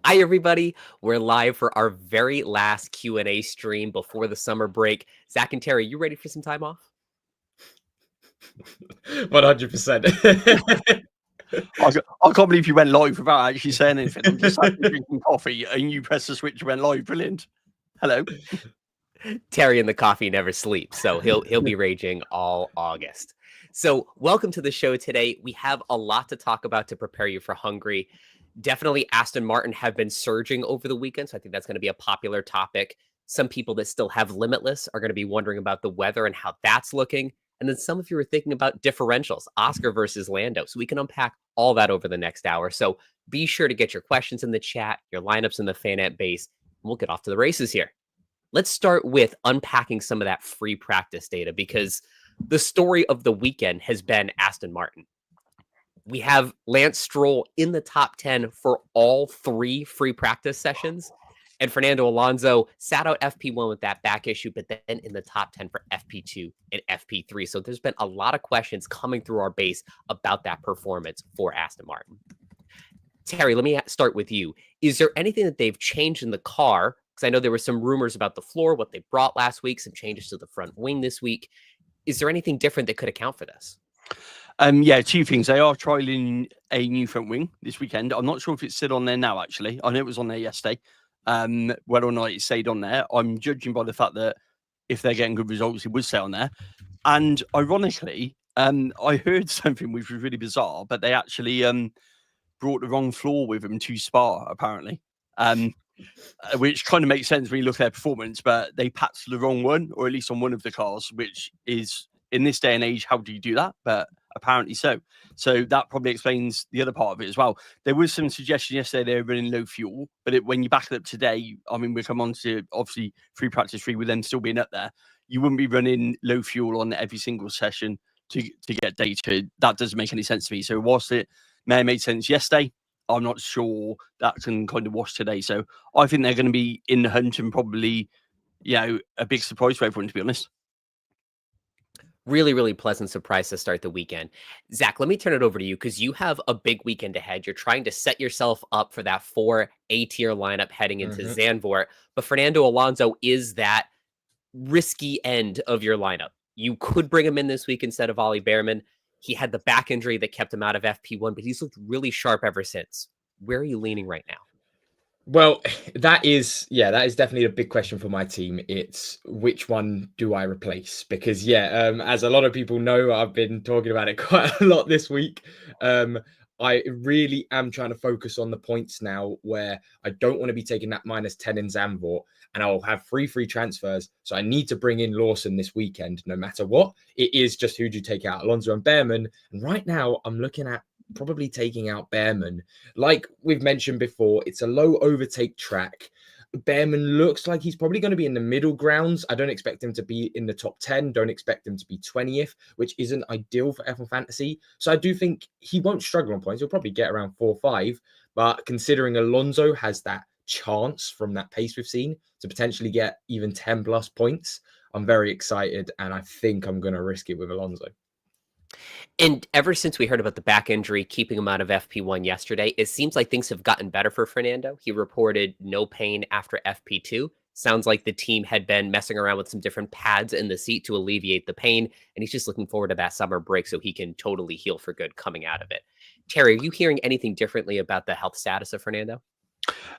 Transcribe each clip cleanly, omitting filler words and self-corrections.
Hi, everybody. We're live for our very last Q&A stream before the summer break. Zach and Terry, you ready for some time off? 100%. I can't believe you went live without actually saying anything. I'm just sat here drinking coffee and you press the switch and went live. Brilliant. Hello. Terry and the coffee never sleeps, so he'll be raging all August. So welcome to the show today. We have a lot to talk about to prepare you for Hungary. Definitely Aston Martin have been surging over the weekend, so I think that's going to be a popular topic. Some people that still have Limitless are going to be wondering about the weather and how that's looking. And then some of you are thinking about differentials, Oscar versus Lando. So we can unpack all that over the next hour. So be sure to get your questions in the chat, your lineups in the FanAmp base, and we'll get off to the races here. Let's start with unpacking some of that free practice data because the story of the weekend has been Aston Martin. We have Lance Stroll in the top 10 for all three free practice sessions. And Fernando Alonso sat out FP1 with that back issue, but then in the top 10 for FP2 and FP3. So there's been a lot of questions coming through our base about that performance for Aston Martin. Terry, let me start with you. Is there anything that they've changed in the car? Because I know there were some rumors about the floor, what they brought last week, some changes to the front wing this week. Is there anything different that could account for this? Yeah, two things. They are trialing a new front wing this weekend. I'm not sure if it's still on there now, actually. I know it was on there yesterday. Whether or not it stayed on there, I'm judging by the fact that if they're getting good results, it would stay on there. And ironically, I heard something which was really bizarre, but they actually brought the wrong floor with them to Spa, apparently. Which kind of makes sense when you look at their performance, but they patched the wrong one, or at least on one of the cars, which is, in this day and age, how do you do that? But apparently so. So that probably explains the other part of it as well. There was some suggestion yesterday they were running low fuel, but when you back it up today, I mean, we come on to, obviously, free practice 3 with them still being up there. You wouldn't be running low fuel on every single session to get data. That doesn't make any sense to me. So whilst it may have made sense yesterday, I'm not sure that can kind of wash today. So I think they're going to be in the hunt and probably, a big surprise for everyone, to be honest. Really, really pleasant surprise to start the weekend. Zach, let me turn it over to you because you have a big weekend ahead. You're trying to set yourself up for that 4 A-tier lineup heading into Zandvoort. But Fernando Alonso is that risky end of your lineup. You could bring him in this week instead of Ollie Behrman. He had the back injury that kept him out of FP1, but he's looked really sharp ever since. Where are you leaning right now? Well, that is definitely a big question for my team. It's which one do I replace? Because, as a lot of people know, I've been talking about it quite a lot this week. I really am trying to focus on the points now where I don't want to be taking that -10 in Zandvoort, and I'll have free transfers. So I need to bring in Lawson this weekend, no matter what. It is just who do you take out, Alonso and Behrman. And right now I'm looking at probably taking out Behrman. Like we've mentioned before, it's a low overtake track. Behrman looks like he's probably going to be in the middle grounds. I don't expect him to be in the top 10. Don't expect him to be 20th, which isn't ideal for F1 Fantasy. So I do think he won't struggle on points. He'll probably get around 4 or 5. But considering Alonso has that chance from that pace we've seen to potentially get even 10 plus points, I'm very excited. And I think I'm going to risk it with Alonso. And ever since we heard about the back injury, keeping him out of FP1 yesterday, it seems like things have gotten better for Fernando. He reported no pain after FP2. Sounds like the team had been messing around with some different pads in the seat to alleviate the pain. And he's just looking forward to that summer break so he can totally heal for good coming out of it. Terry, are you hearing anything differently about the health status of Fernando?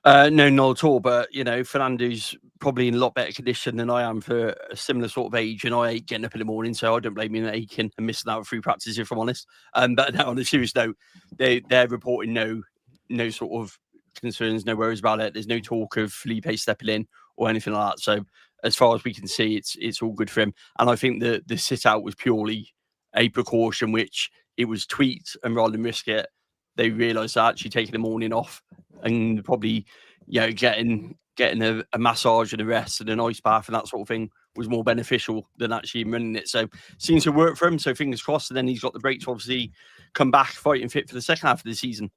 No, not at all. But, Fernando's probably in a lot better condition than I am for a similar sort of age. And I hate getting up in the morning, so I don't blame him aching and missing out free practice, if I'm honest. But no, on a serious note, they're reporting no sort of concerns, no worries about it. There's no talk of Felipe stepping in or anything like that. So as far as we can see, it's all good for him. And I think that the sit out was purely a precaution, which it was tweaked, and rather than risk it, they realised that actually taking the morning off and probably, getting a massage and a rest and an ice bath and that sort of thing was more beneficial than actually running it. So seems to work for him. So fingers crossed. And then he's got the break to obviously come back fighting fit for the second half of the season.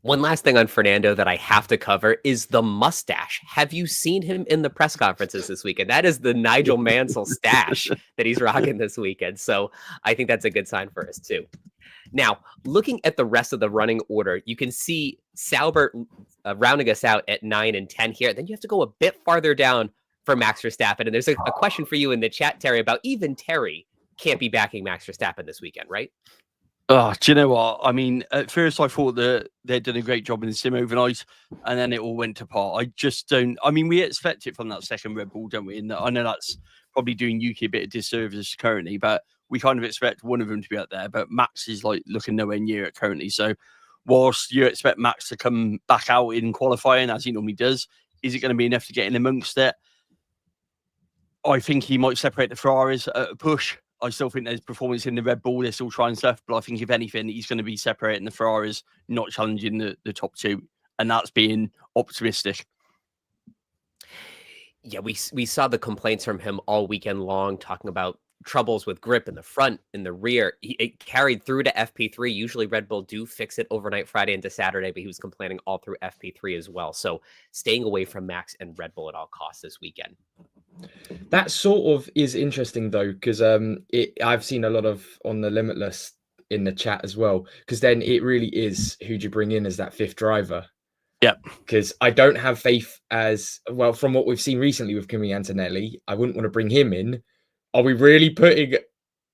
One last thing on Fernando that I have to cover is the mustache. Have you seen him in the press conferences this weekend? That is the Nigel Mansell stash that he's rocking this weekend. So I think that's a good sign for us too. Now, looking at the rest of the running order, you can see Sauber rounding us out at 9 and 10 here. Then you have to go a bit farther down for Max Verstappen. And there's a question for you in the chat, Terry, about even Terry can't be backing Max Verstappen this weekend, right? Oh, do you know what? I mean, at first I thought that they'd done a great job in the sim overnight, and then it all went apart. I just don't. I mean, we expect it from that second Red Bull, don't we? And I know that's probably doing Yuki a bit of disservice currently, but we kind of expect one of them to be out there. But Max is like looking nowhere near it currently. So, whilst you expect Max to come back out in qualifying as he normally does, is it going to be enough to get in amongst it? I think he might separate the Ferraris at a push. I still think there's performance in the Red Bull. They're still trying stuff, but I think if anything, he's going to be separating the Ferraris, not challenging the top two, and that's being optimistic. Yeah, we saw the complaints from him all weekend long, talking about troubles with grip in the front, in the rear. It carried through to FP3. Usually Red Bull do fix it overnight Friday into Saturday, but he was complaining all through FP3 as well. So staying away from Max and Red Bull at all costs this weekend. That sort of is interesting though, because I've seen a lot of on the Limitless in the chat as well, because then it really is who do you bring in as that fifth driver. Yeah, because I don't have faith as well from what we've seen recently with Kimi Antonelli. I wouldn't want to bring him in. Are we really putting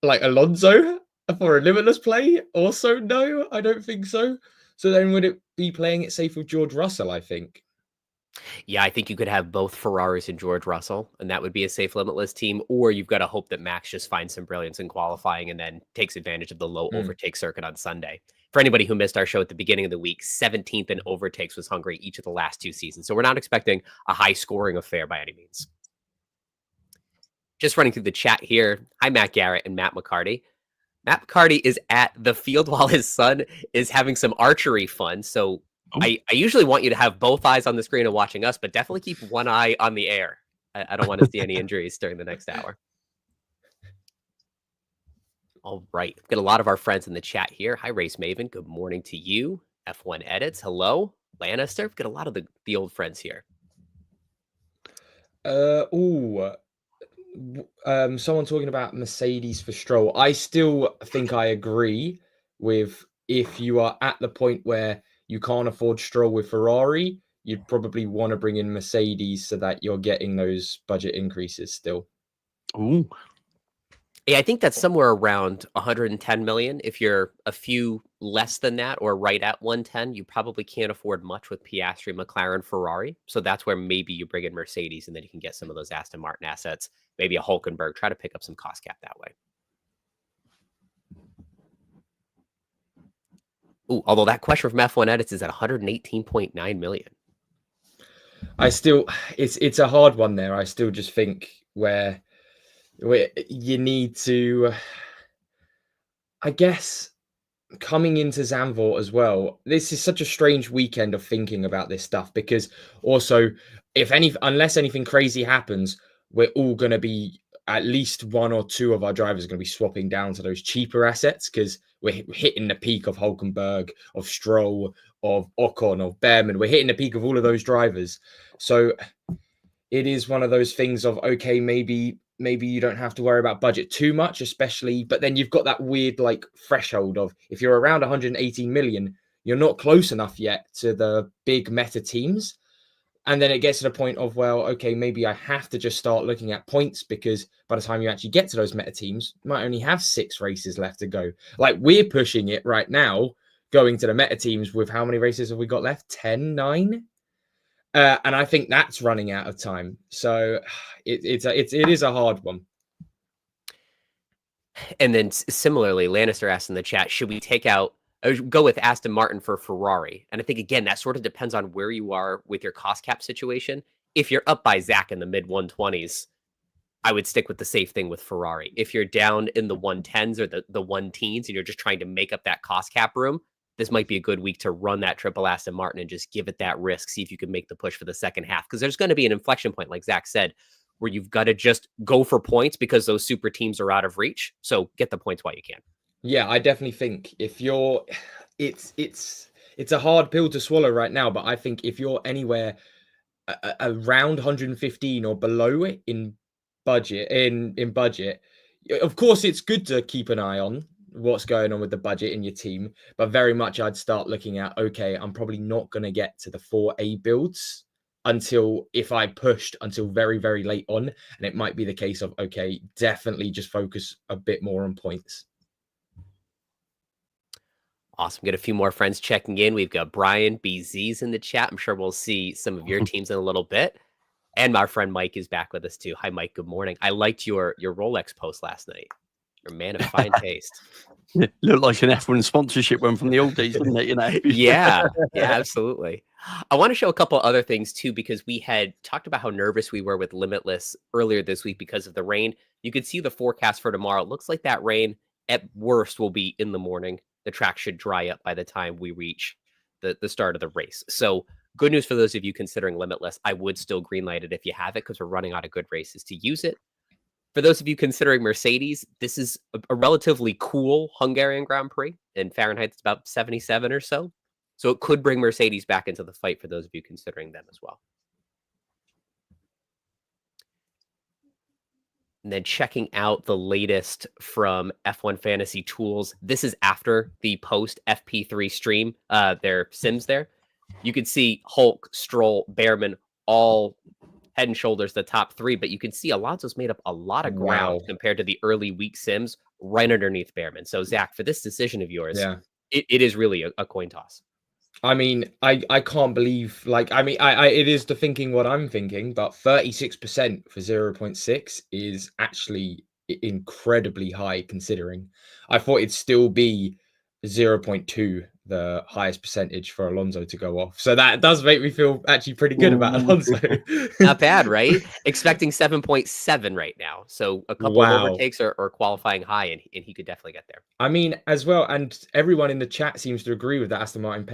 like Alonso for a Limitless play? Also, no, I don't think so. So then would it be playing it safe with George Russell, I think? Yeah, I think you could have both Ferraris and George Russell, and that would be a safe Limitless team. Or you've got to hope that Max just finds some brilliance in qualifying and then takes advantage of the low overtake circuit on Sunday. For anybody who missed our show at the beginning of the week, 17th in overtakes was Hungary each of the last two seasons. So we're not expecting a high scoring affair by any means. Just running through the chat here. Hi, Matt Garrett and Matt McCarty. Matt McCarty is at the field while his son is having some archery fun. So I usually want you to have both eyes on the screen and watching us, but definitely keep one eye on the air. I don't want to see any injuries during the next hour. All right. We've got a lot of our friends in the chat here. Hi, Race Maven. Good morning to you. F1 Edits. Hello. Lannister. We've got a lot of the old friends here. Someone talking about Mercedes for Stroll. I still think I agree with if you are at the point where you can't afford Stroll with Ferrari, you'd probably want to bring in Mercedes so that you're getting those budget increases still. Ooh. Yeah, I think that's somewhere around 110 million. If you're a few less than that or right at 110, you probably can't afford much with Piastri, McLaren, Ferrari. So that's where maybe you bring in Mercedes and then you can get some of those Aston Martin assets, maybe a Hulkenberg, try to pick up some cost cap that way. Ooh, although that question from F1 Edits is at 118.9 million. It's a hard one there. I still just think where you need to, I guess, coming into Zandvoort as well. This is such a strange weekend of thinking about this stuff because also, unless anything crazy happens, we're all going to be at least one or two of our drivers are going to be swapping down to those cheaper assets because we're hitting the peak of Hulkenberg, of Stroll, of Ocon, of Behrman. We're hitting the peak of all of those drivers. So it is one of those things of, okay, maybe you don't have to worry about budget too much, especially, but then you've got that weird like threshold of if you're around 118 million, you're not close enough yet to the big meta teams. And then it gets to the point of, well, okay, maybe I have to just start looking at points because by the time you actually get to those meta teams, you might only have 6 races left to go. Like we're pushing it right now, going to the meta teams with how many races have we got left? 10, 9? And I think that's running out of time. So it is a hard one. And then similarly, Lannister asked in the chat, should we go with Aston Martin for Ferrari? And I think, again, that sort of depends on where you are with your cost cap situation. If you're up by Zach in the mid 120s, I would stick with the safe thing with Ferrari. If you're down in the 110s or the 1-teens and you're just trying to make up that cost cap room, this might be a good week to run that triple Aston Martin and just give it that risk, see if you can make the push for the second half. Because there's going to be an inflection point, like Zach said, where you've got to just go for points because those super teams are out of reach. So get the points while you can. Yeah, I definitely think if you're, it's a hard pill to swallow right now, but I think if you're anywhere around 115 or below it in budget, of course it's good to keep an eye on what's going on with the budget in your team. But very much I'd start looking at, okay, I'm probably not going to get to the 4A builds until if I pushed until very, very late on. And it might be the case of, okay, definitely just focus a bit more on points. Awesome. Got a few more friends checking in. We've got Brian BZ's in the chat. I'm sure we'll see some of your teams in a little bit. And our friend Mike is back with us too. Hi, Mike. Good morning. I liked your Rolex post last night. You're a man of fine taste. It looked like an F1 sponsorship one from the old days, didn't it? You know? Yeah, absolutely. I want to show a couple other things too, because we had talked about how nervous we were with Limitless earlier this week because of the rain. You could see the forecast for tomorrow. It looks like that rain at worst will be in the morning. The track should dry up by the time we reach the start of the race. So good news for those of you considering Limitless. I would still greenlight it if you have it, because we're running out of good races to use it. For those of you considering Mercedes, this is a relatively cool Hungarian Grand Prix. In Fahrenheit, it's about 77 or so. So it could bring Mercedes back into the fight for those of you considering them as well. And then checking out the latest from F1 Fantasy Tools. This is after the post FP3 stream, their sims there. You could see Hulk, Stroll, Behrman, all head and shoulders the top three, but you can see Alonso's made up a lot of ground compared to the early week sims right underneath Behrman. So Zach, for this decision of yours, it is really a coin toss. I mean, I can't believe, like, I mean, I it is the thinking what I'm thinking, but 36% for 0.6 is actually incredibly high considering. I thought it'd still be 0.2, the highest percentage for Alonso to go off. So that does make me feel actually pretty good about Alonso. Not bad, right? Expecting 7.7 right now. So a couple of overtakes are qualifying high, and he could definitely get there. I mean, as well, and everyone in the chat seems to agree with that Aston Martin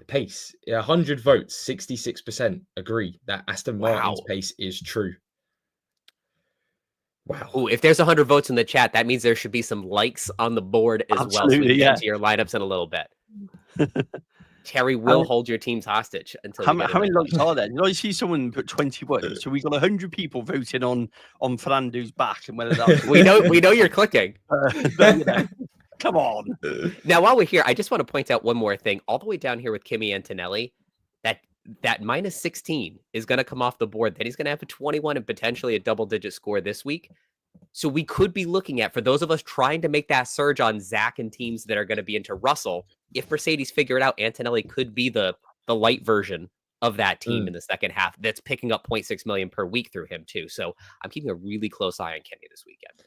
pace. 100 votes, 66% agree that Aston Martin's pace is true. Wow. Ooh, if there's 100 votes in the chat, that means there should be some likes on the board as well. So we can get into your lineups in a little bit. Terry will hold your teams hostage until how many likes are there? I see someone put 21, so we got 100 people voting on Fernando's back, and whether that's we know you're clicking. You know, come on. Now, while we're here, I just want to point out one more thing. All the way down here with Kimi Antonelli, that minus 16 is going to come off the board. Then he's going to have a 21 and potentially a double-digit score this week. So we could be looking at, for those of us trying to make that surge on Zach and teams that are going to be into Russell, if Mercedes figure it out, Antonelli could be the light version of that team in the second half that's picking up 0.6 million per week through him too. So I'm keeping a really close eye on Kenny this weekend.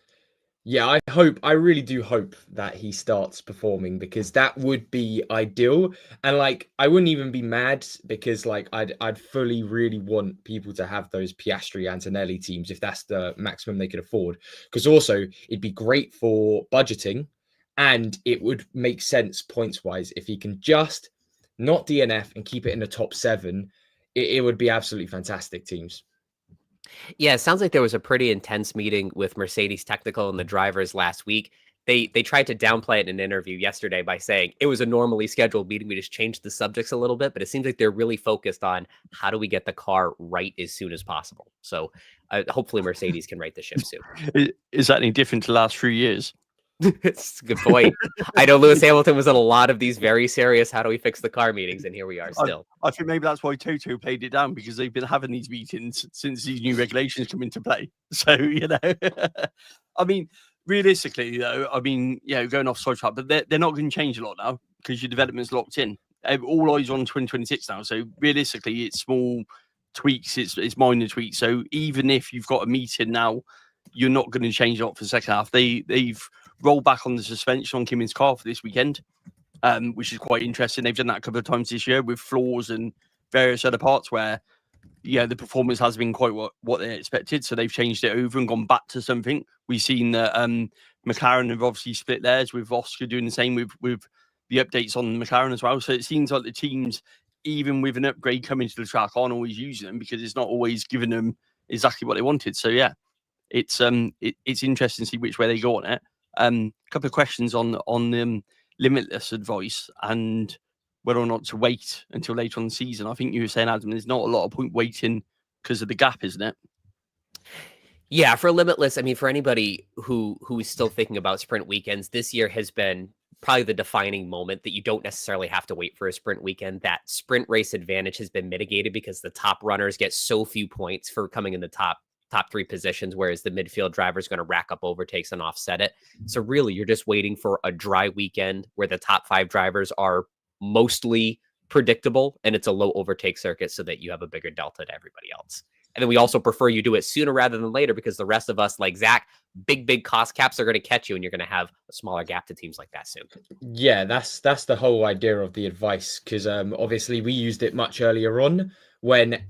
Yeah, I really do hope that he starts performing, because that would be ideal. And like, I wouldn't even be mad, because like I'd fully really want people to have those Piastri Antonelli teams if that's the maximum they could afford. Because also it'd be great for budgeting, and it would make sense points wise if he can just not DNF and keep it in the top 7. It would be absolutely fantastic teams. Yeah, it sounds like there was a pretty intense meeting with Mercedes Technical and the drivers last week. They tried to downplay it in an interview yesterday by saying it was a normally scheduled meeting. We just changed the subjects a little bit, but it seems like they're really focused on how do we get the car right as soon as possible. So hopefully Mercedes can right the ship soon. Is that any different to the last 3 years? It's a good point. I know Lewis Hamilton was in a lot of these very serious how do we fix the car meetings, and here we are still. I think maybe that's why Toto played it down, because they've been having these meetings since these new regulations come into play. So, you know, I mean, realistically, though, I mean, going off sidetrack, but they're not going to change a lot now because your development's locked in. All eyes on 2026 now. So realistically, it's small tweaks, it's minor tweaks. So even if you've got a meeting now, you're not going to change a lot for the second half. They've rolled back on the suspension on Kimmy's car for this weekend, which is quite interesting. They've done that a couple of times this year with flaws and various other parts where, the performance has been quite what they expected. So they've changed it over and gone back to something. We've seen that McLaren have obviously split theirs, with Oscar doing the same with the updates on McLaren as well. So it seems like the teams, even with an upgrade coming to the track, aren't always using them because it's not always giving them exactly what they wanted. So yeah, it's interesting to see which way they go on it. A couple of questions on Limitless advice and whether or not to wait until later on in the season. I think you were saying, Adam, there's not a lot of point waiting because of the gap, isn't it? Yeah, for Limitless, I mean, for anybody who is still thinking about sprint weekends, this year has been probably the defining moment that you don't necessarily have to wait for a sprint weekend. That sprint race advantage has been mitigated because the top runners get so few points for coming in the top three positions, whereas the midfield driver is going to rack up overtakes and offset it. So really, you're just waiting for a dry weekend where the top 5 drivers are mostly predictable and it's a low overtake circuit so that you have a bigger delta to everybody else. And then we also prefer you do it sooner rather than later because the rest of us, like Zach, big cost caps are going to catch you and you're going to have a smaller gap to teams like that soon. Yeah, that's the whole idea of the advice, because obviously we used it much earlier on when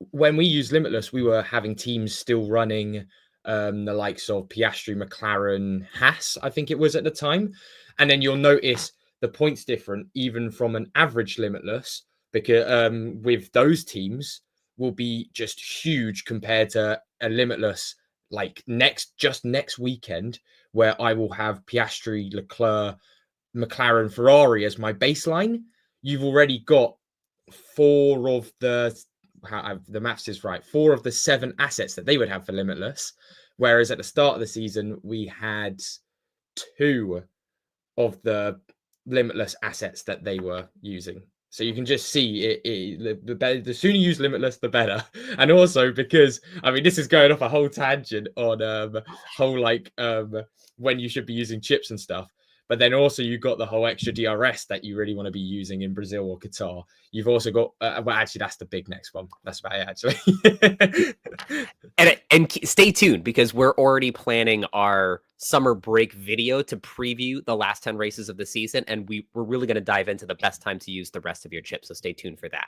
when we used Limitless, we were having teams still running the likes of Piastri, McLaren, Haas, I think it was at the time. And then you'll notice the points different even from an average Limitless, because with those teams will be just huge compared to a Limitless like next weekend, where I will have Piastri, Leclerc, McLaren, Ferrari as my baseline. You've already got 4 of the maths is right, 4 of the 7 assets that they would have for Limitless, whereas at the start of the season we had 2 of the Limitless assets that they were using. So you can just see the sooner you use Limitless, the better. And also because, I mean, this is going off a whole tangent on when you should be using chips and stuff. But then also you've got the whole extra DRS that you really want to be using in Brazil or Qatar. You've also got, well, actually, that's the big next one. That's about it, actually. And stay tuned because we're already planning our summer break video to preview the last 10 races of the season. And we're really going to dive into the best time to use the rest of your chips. So stay tuned for that.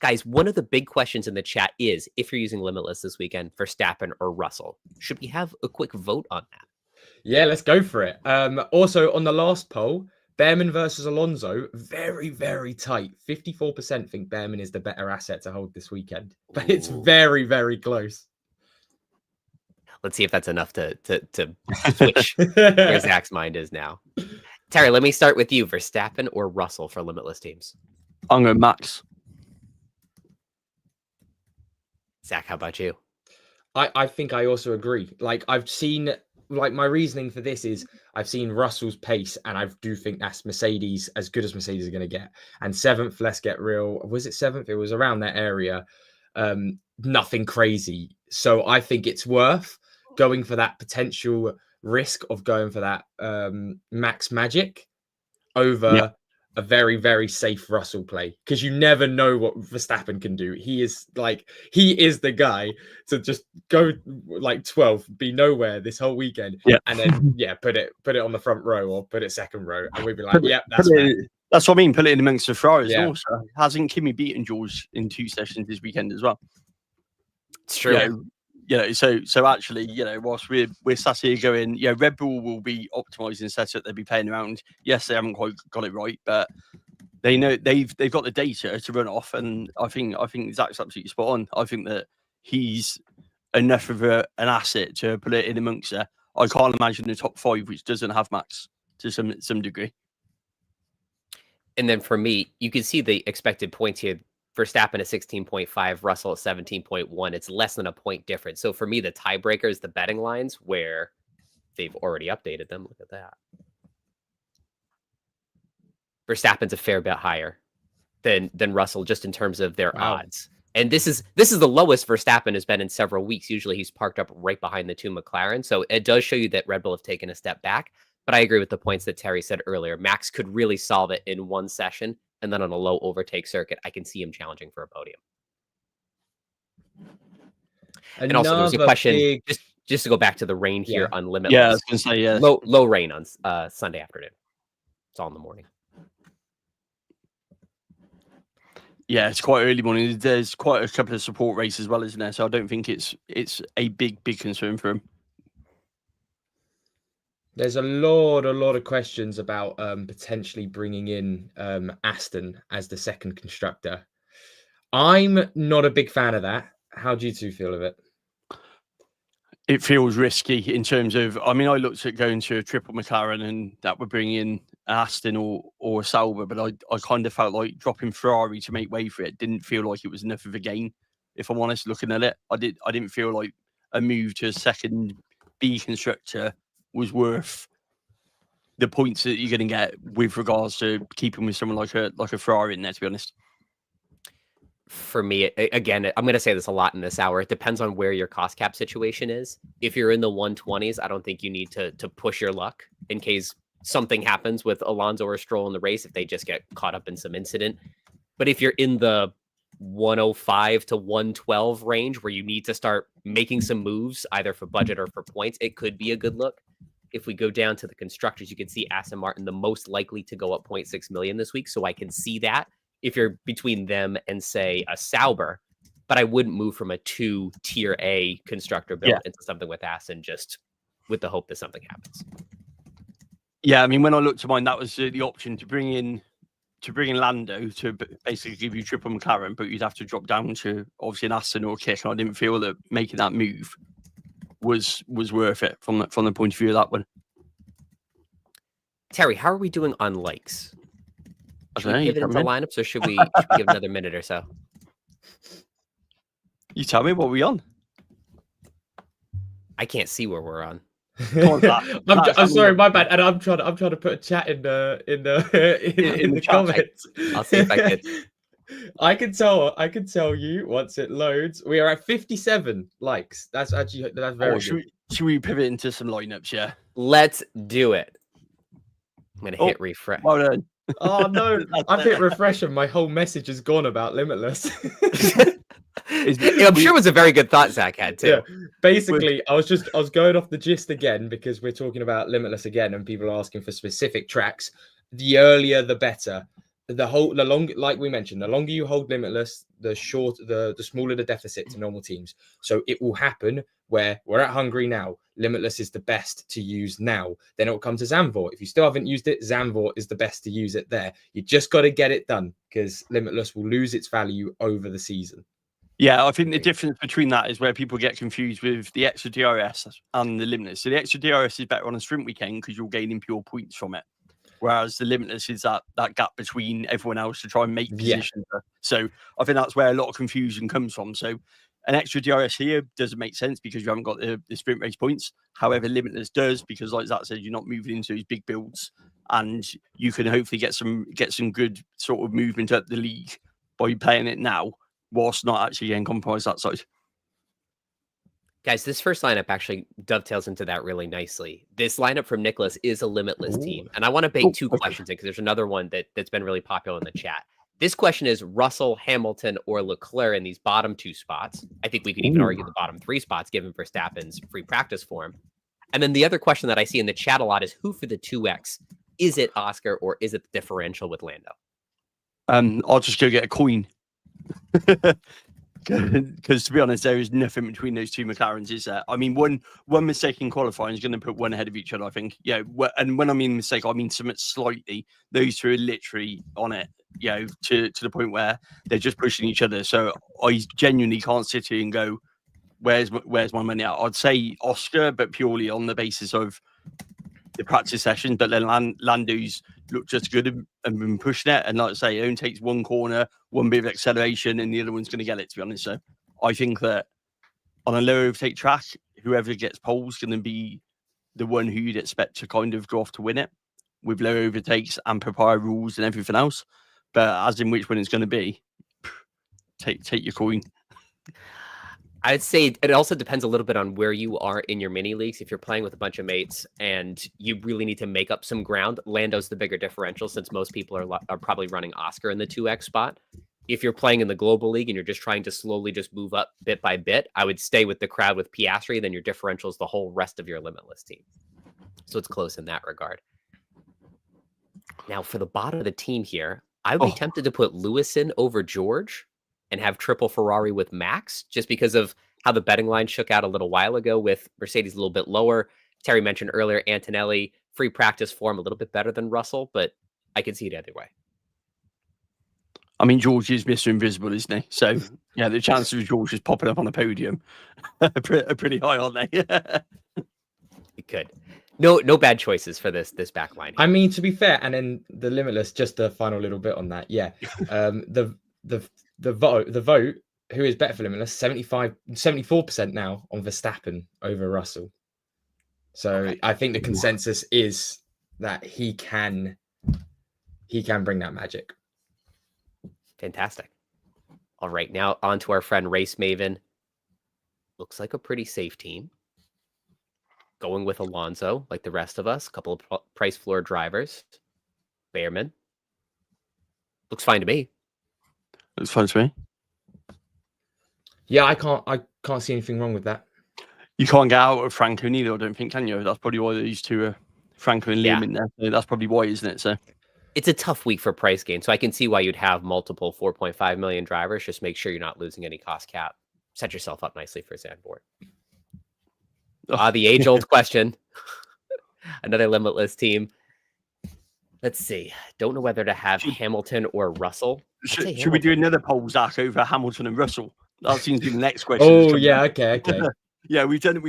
Guys, one of the big questions in the chat is if you're using Limitless this weekend for Stappen or Russell. Should we have a quick vote on that? Yeah, let's go for it. Also, on the last poll, Behrman versus Alonso, very, very tight. 54% think Behrman is the better asset to hold this weekend. But it's very, very close. Let's see if that's enough to switch where Zach's mind is now. Terry, let me start with you. Verstappen or Russell for Limitless teams? I'm going Max. Zach, how about you? I think I also agree. Like, I've seen, like, my reasoning for this is I've seen Russell's pace, and I do think that's Mercedes, as good as Mercedes are going to get. And 7th, let's get real. Was it 7th? It was around that area. Nothing crazy. So I think it's worth going for that potential risk of going for that max magic over a very, very safe Russell play, because you never know what Verstappen can do. He is the guy to just go like 12, be nowhere this whole weekend, and then put it on the front row or put it second row, and we'd be like, that's what I mean. Put it in amongst the Ferraris. Yeah. Also, hasn't Kimi beaten George in 2 sessions this weekend as well? It's true. So actually, whilst we're sat here going, Red Bull will be optimizing setup, they'll be playing around. Yes, they haven't quite got it right, but they know they've got the data to run off, and I think Zach's absolutely spot on. I think that he's enough of an asset to put it in amongst there. I can't imagine the top 5 which doesn't have Max to some degree. And then for me, you can see the expected points here. Verstappen at 16.5, Russell at 17.1. It's less than a point difference. So for me, the tiebreaker is the betting lines, where they've already updated them. Look at that. Verstappen's a fair bit higher than Russell, just in terms of their odds. And this is the lowest Verstappen has been in several weeks. Usually he's parked up right behind the 2 McLaren. So it does show you that Red Bull have taken a step back. But I agree with the points that Terry said earlier. Max could really solve it in one session. And then on a low overtake circuit, I can see him challenging for a podium. And also, there was a question, just to go back to the rain here on Limitless. Yeah, I was going to say, yeah. Low rain on Sunday afternoon. It's all in the morning. Yeah, it's quite early morning. There's quite a couple of support races as well, isn't there? So I don't think it's a big concern for him. There's a lot of questions about potentially bringing in Aston as the second constructor. I'm not a big fan of that. How do you two feel of it? It feels risky in terms of, I mean, I looked at going to a triple McLaren and that would bring in Aston or a Sauber, but I kind of felt like dropping Ferrari to make way for it didn't feel like it was enough of a gain. If I'm honest, looking at it, I didn't feel like a move to a second B constructor was worth the points that you're going to get with regards to keeping with someone like a Ferrari in there, to be honest. For me, again, I'm going to say this a lot in this hour. It depends on where your cost cap situation is. If you're in the 120s, I don't think you need to push your luck in case something happens with Alonso or Stroll in the race, if they just get caught up in some incident. But if you're in the 105 to 112 range where you need to start making some moves, either for budget or for points, it could be a good look. If we go down to the constructors, you can see Aston Martin the most likely to go up 0.6 million this week. So I can see that if you're between them and, say, a Sauber. But I wouldn't move from a 2 tier A constructor build into something with Aston just with the hope that something happens. Yeah, I mean, when I looked to mine, that was the option to bring in Lando to basically give you triple McLaren, but you'd have to drop down to obviously an Aston or a Kick, and I didn't feel that making that move was worth it from the point of view of that one. Terry, how are we doing on likes? Should we know, pivot into lineups, or should we give another minute or so? You tell me, what are we on? I can't see where we're on. I'm sorry, my bad. And I'm trying to put a chat in the comments. I'll see if I can. I can tell you once it loads. We are at 57 likes. That's very good. Should we pivot into some lineups? Yeah. Let's do it. I'm gonna hit refresh. Well done. Oh no! I've hit refresh and my whole message is gone about Limitless. I'm sure it was a very good thought Zach had too. Yeah. Basically, I was going off the gist again because we're talking about Limitless again, and people are asking for specific tracks. The earlier, the better. The longer, like we mentioned, the longer you hold Limitless, the smaller the deficit to normal teams. So it will happen where we're at Hungary now. Limitless is the best to use now. Then it will come to Zandvoort. If you still haven't used it, Zandvoort is the best to use it there. You just got to get it done because Limitless will lose its value over the season. Yeah, I think the difference between that is where people get confused with the extra DRS and the Limitless. So the extra DRS is better on a sprint weekend because you're gaining pure points from it. Whereas the Limitless is that gap between everyone else to try and make positions. Yeah. So I think that's where a lot of confusion comes from. So an extra DRS here doesn't make sense because you haven't got the sprint race points. However, Limitless does because, like Zach said, you're not moving into these big builds, and you can hopefully get some good sort of movement at the league by playing it now, whilst not actually getting compromised that side. Guys, this first lineup actually dovetails into that really nicely. This lineup from Nicholas is a Limitless team. And I want to bake two questions in because there's another one that's been really popular in the chat. This question is Russell, Hamilton, or Leclerc in these bottom 2 spots. I think we could even argue the bottom 3 spots given Verstappen's free practice form. And then the other question that I see in the chat a lot is who for the 2X? Is it Oscar or is it the differential with Lando? I'll just go get a coin. Because to be honest, there is nothing between those 2 McLarens, is there? I mean, one mistake in qualifying is going to put one ahead of each other, I think. Yeah, and when I mean mistake, I mean something slightly. Those 2 are literally on it, to the point where they're just pushing each other. So I genuinely can't sit here and go, where's my money out? I'd say Oscar, but purely on the basis of the practice sessions. But then Lando's looked just good and been pushing it. And like I say, it only takes one corner, one bit of acceleration, and the other one's going to get it, to be honest. So I think that on a low overtake track, whoever gets pole is going to be the one who you'd expect to kind of go off to win it with low overtakes and prepare rules and everything else. But as in which one it's going to be, take your coin. I'd say it also depends a little bit on where you are in your mini leagues. If you're playing with a bunch of mates and you really need to make up some ground, Lando's the bigger differential since most people are probably running Oscar in the 2X spot. If you're playing in the global league and you're just trying to slowly just move up bit by bit, I would stay with the crowd with Piastri. Then your differential is the whole rest of your Limitless team. So it's close in that regard. Now for the bottom of the team here, I would be tempted to put Lewis in over George and have triple Ferrari with Max, just because of how the betting line shook out a little while ago with Mercedes a little bit lower. Terry mentioned earlier, Antonelli, free practice form a little bit better than Russell, but I can see it either way. I mean, George is Mr. Invisible, isn't he? So, yeah, the chances of George just popping up on the podium are pretty high, aren't they? It could. No bad choices for this back line. I mean, to be fair, and then the Limitless, just a final little bit on that. Yeah, the vote who is better for Limitless? 74% now on Verstappen over Russell. So Okay. I think the consensus is that he can bring that magic. Fantastic. All right, now on to our friend Race Maven. Looks like a pretty safe team. Going with Alonso, like the rest of us. A couple of price floor drivers. Behrman. Looks fine to me. Looks fine to me. Yeah, I can't see anything wrong with that. You can't get out of Franco neither, I don't think, can you? That's probably why these two are Franco and Liam in there. So that's probably why, isn't it? So it's a tough week for price gain. So I can see why you'd have multiple 4.5 million drivers. Just make sure you're not losing any cost cap. Set yourself up nicely for Zandvoort. The age-old question. Another Limitless team. Let's see. Don't know whether to have Hamilton or Russell. Should we do another poll, Zach, over Hamilton and Russell? That seems to be the next question. Oh yeah, okay. Yeah, we've done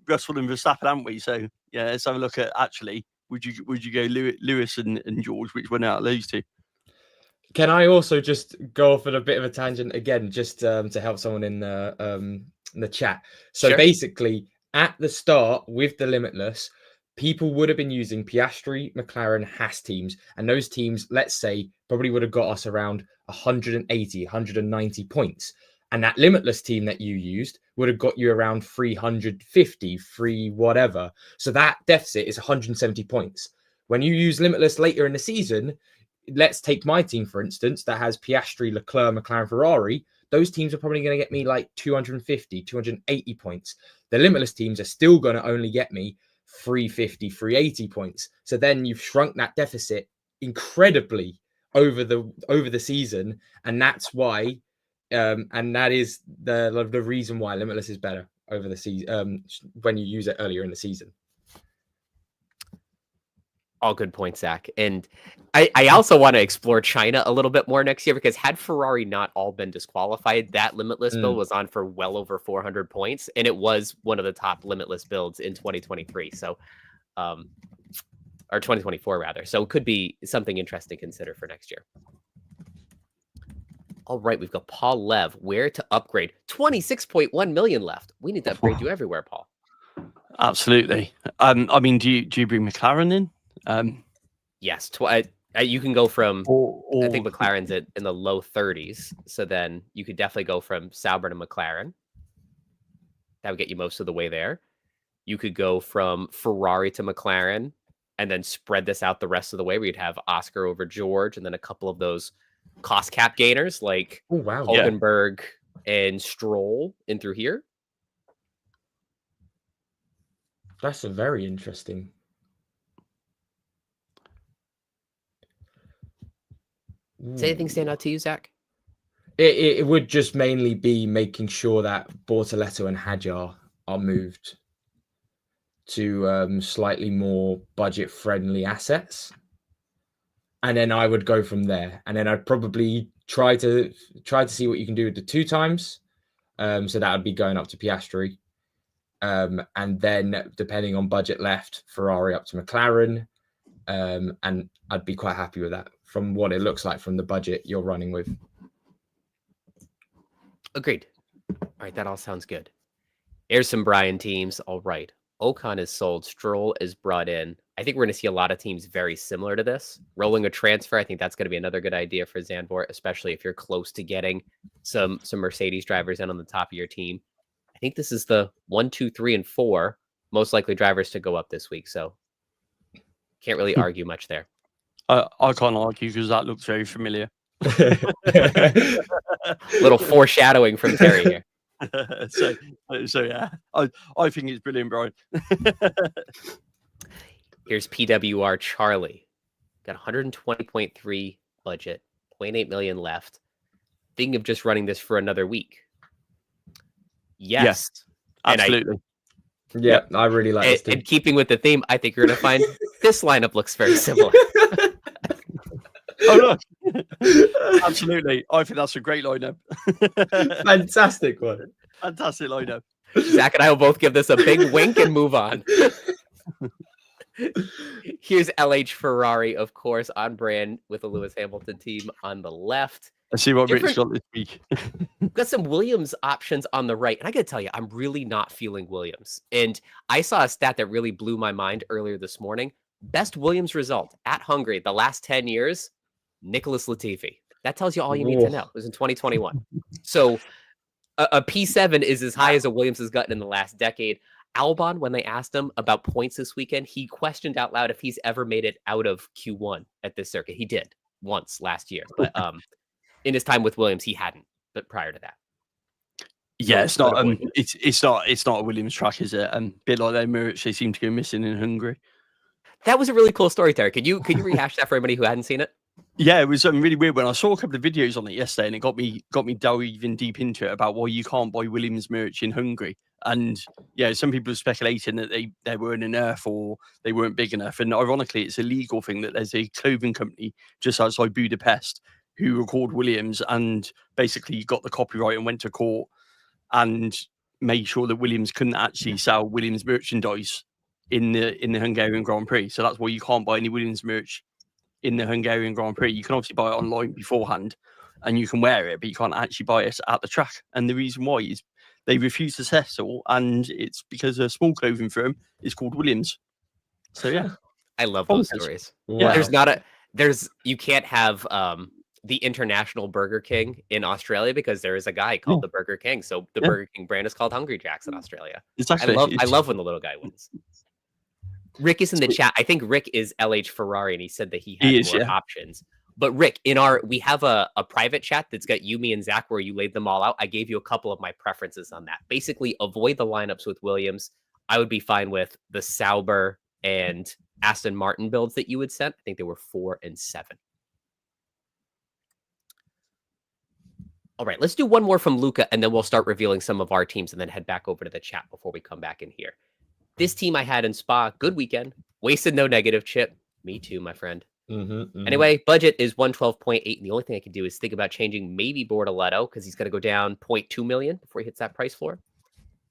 Russell and Verstappen, haven't we? So yeah, let's have a look at actually. Would you go Lewis and George? Which one out of those two? Can I also just go off on a bit of a tangent again, just to help someone in the chat? So Sure. basically, at the start with the Limitless, people would have been using Piastri, McLaren, Haas teams, and those teams, let's say, probably would have got us around 180, 190 points. And that Limitless team that you used would have got you around 350, free whatever. So that deficit is 170 points. When you use Limitless later in the season, let's take my team, for instance, that has Piastri, Leclerc, McLaren, Ferrari. Those teams are probably going to get me like 250, 280 points. The Limitless teams are still going to only get me 350, 380 points. So then you've shrunk that deficit incredibly over the season. And that's why, and that is the reason why Limitless is better over the season when you use it earlier in the season. All good points, Zach. And I also want to explore China a little bit more next year, because had Ferrari not all been disqualified, that Limitless build was on for well over 400 points. And it was one of the top Limitless builds in 2023. So, or 2024 rather. So it could be something interesting to consider for next year. All right, we've got Paul Lev. Where to upgrade? 26.1 million left. We need to upgrade you everywhere, Paul. Absolutely. I mean, do you bring McLaren in? Yes, you can go from. Or I think McLaren's in the low 30s, so then you could definitely go from Sauber to McLaren. That would get you most of the way there. You could go from Ferrari to McLaren, and then spread this out the rest of the way. We'd have Oscar over George, and then a couple of those cost cap gainers like Hulkenberg and Stroll in through here. That's a very interesting. Does anything stand out to you, Zach? It would just mainly be making sure that Bortoletto and Hadjar are moved to slightly more budget-friendly assets, and then I would go from there. And then I'd probably try to see what you can do with the 2 times. So that would be going up to Piastri, and then depending on budget left, Ferrari up to McLaren, and I'd be quite happy with that from what it looks like from the budget you're running with. Agreed. All right, that all sounds good. Here's some Brian teams. All right. Ocon is sold. Stroll is brought in. I think we're going to see a lot of teams very similar to this. Rolling a transfer, I think that's going to be another good idea for Zandvoort, especially if you're close to getting some Mercedes drivers in on the top of your team. I think this is the 1, 2, 3, and 4 most likely drivers to go up this week. So can't really argue much there. I can't argue because that looks very familiar. Little foreshadowing from Terry here. so yeah, I think it's brilliant, Brian. Here's PWR Charlie. Got 120.3 budget, 0.8 million left. Thinking of just running this for another week. Yes. Absolutely. I really like this team. And keeping with the theme, I think you're going to find this lineup looks very similar. Oh, no. Absolutely. I think that's a great lineup. Fantastic one. Fantastic lineup. Zach and I will both give this a big wink and move on. Here's LH Ferrari, of course, on brand with the Lewis Hamilton team on the left. Let's see what Rich Different- got this week. We've got some Williams options on the right. And I got to tell you, I'm really not feeling Williams. And I saw a stat that really blew my mind earlier this morning. Best Williams result at Hungary the last 10 years, Nicholas Latifi. That tells you all you need to know. It was in 2021. So a P7 is as high as a Williams has gotten in the last decade. Albon, when they asked him about points this weekend, he questioned out loud if he's ever made it out of Q1 at this circuit. He did once last year, but in his time with Williams, he hadn't. But prior to that, yeah, it's not. It's not a Williams track, is it? Bit like their Mirage, they seem to go missing in Hungary. That was a really cool story, Terry. Could you rehash that for anybody who hadn't seen it? Yeah, it was really weird when I saw a couple of videos on it yesterday, and it got me diving deep into it about why you can't buy Williams merch in Hungary. And yeah, some people are speculating that they weren't enough or they weren't big enough. And ironically, it's a legal thing that there's a clothing company just outside Budapest who were called Williams and basically got the copyright and went to court and made sure that Williams couldn't actually sell Williams merchandise in the Hungarian Grand Prix. So that's why you can't buy any Williams merch in the Hungarian Grand Prix. You can obviously buy it online beforehand and you can wear it, but you can't actually buy it at the track. And the reason why is they refuse to settle, and it's because a small clothing firm is called Williams. So yeah, I love those stories. Wow. You can't have the international Burger King in Australia because there is a guy called the Burger King. So the Burger King brand is called Hungry Jacks in Australia. I love when the little guy wins. Rick is in the chat. I think Rick is LH Ferrari, and he said that he had more options. But Rick, we have a private chat that's got you, me, and Zach where you laid them all out. I gave you a couple of my preferences on that. Basically, avoid the lineups with Williams. I would be fine with the Sauber and Aston Martin builds that you had sent. I think they were 4 and 7. All right, let's do one more from Luca, and then we'll start revealing some of our teams and then head back over to the chat before we come back in here. This team I had in Spa, good weekend. Wasted no negative, Chip. Me too, my friend. Anyway, budget is 112.8, and the only thing I can do is think about changing maybe Bortoletto because he's going to go down 0.2 million before he hits that price floor.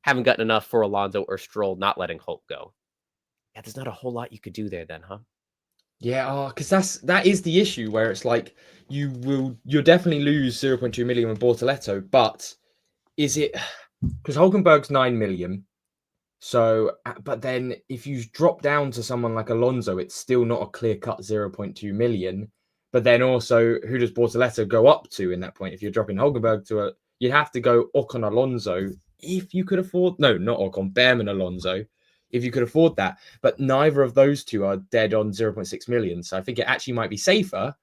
Haven't gotten enough for Alonso or Stroll, not letting Hulk go. Yeah, there's not a whole lot you could do there then, huh? Yeah, because that is the issue where it's like you'll definitely lose 0.2 million with Bortoletto, but is it because Hulkenberg's 9 million? So, but then if you drop down to someone like Alonso, it's still not a clear-cut 0.2 million. But then also, who does Bortoletto go up to in that point? If you're dropping Hulkenberg you'd have to go Ocon Alonso if you could afford. No, not Ocon, Behrman Alonso, if you could afford that. But neither of those two are dead on 0.6 million. So I think it actually might be safer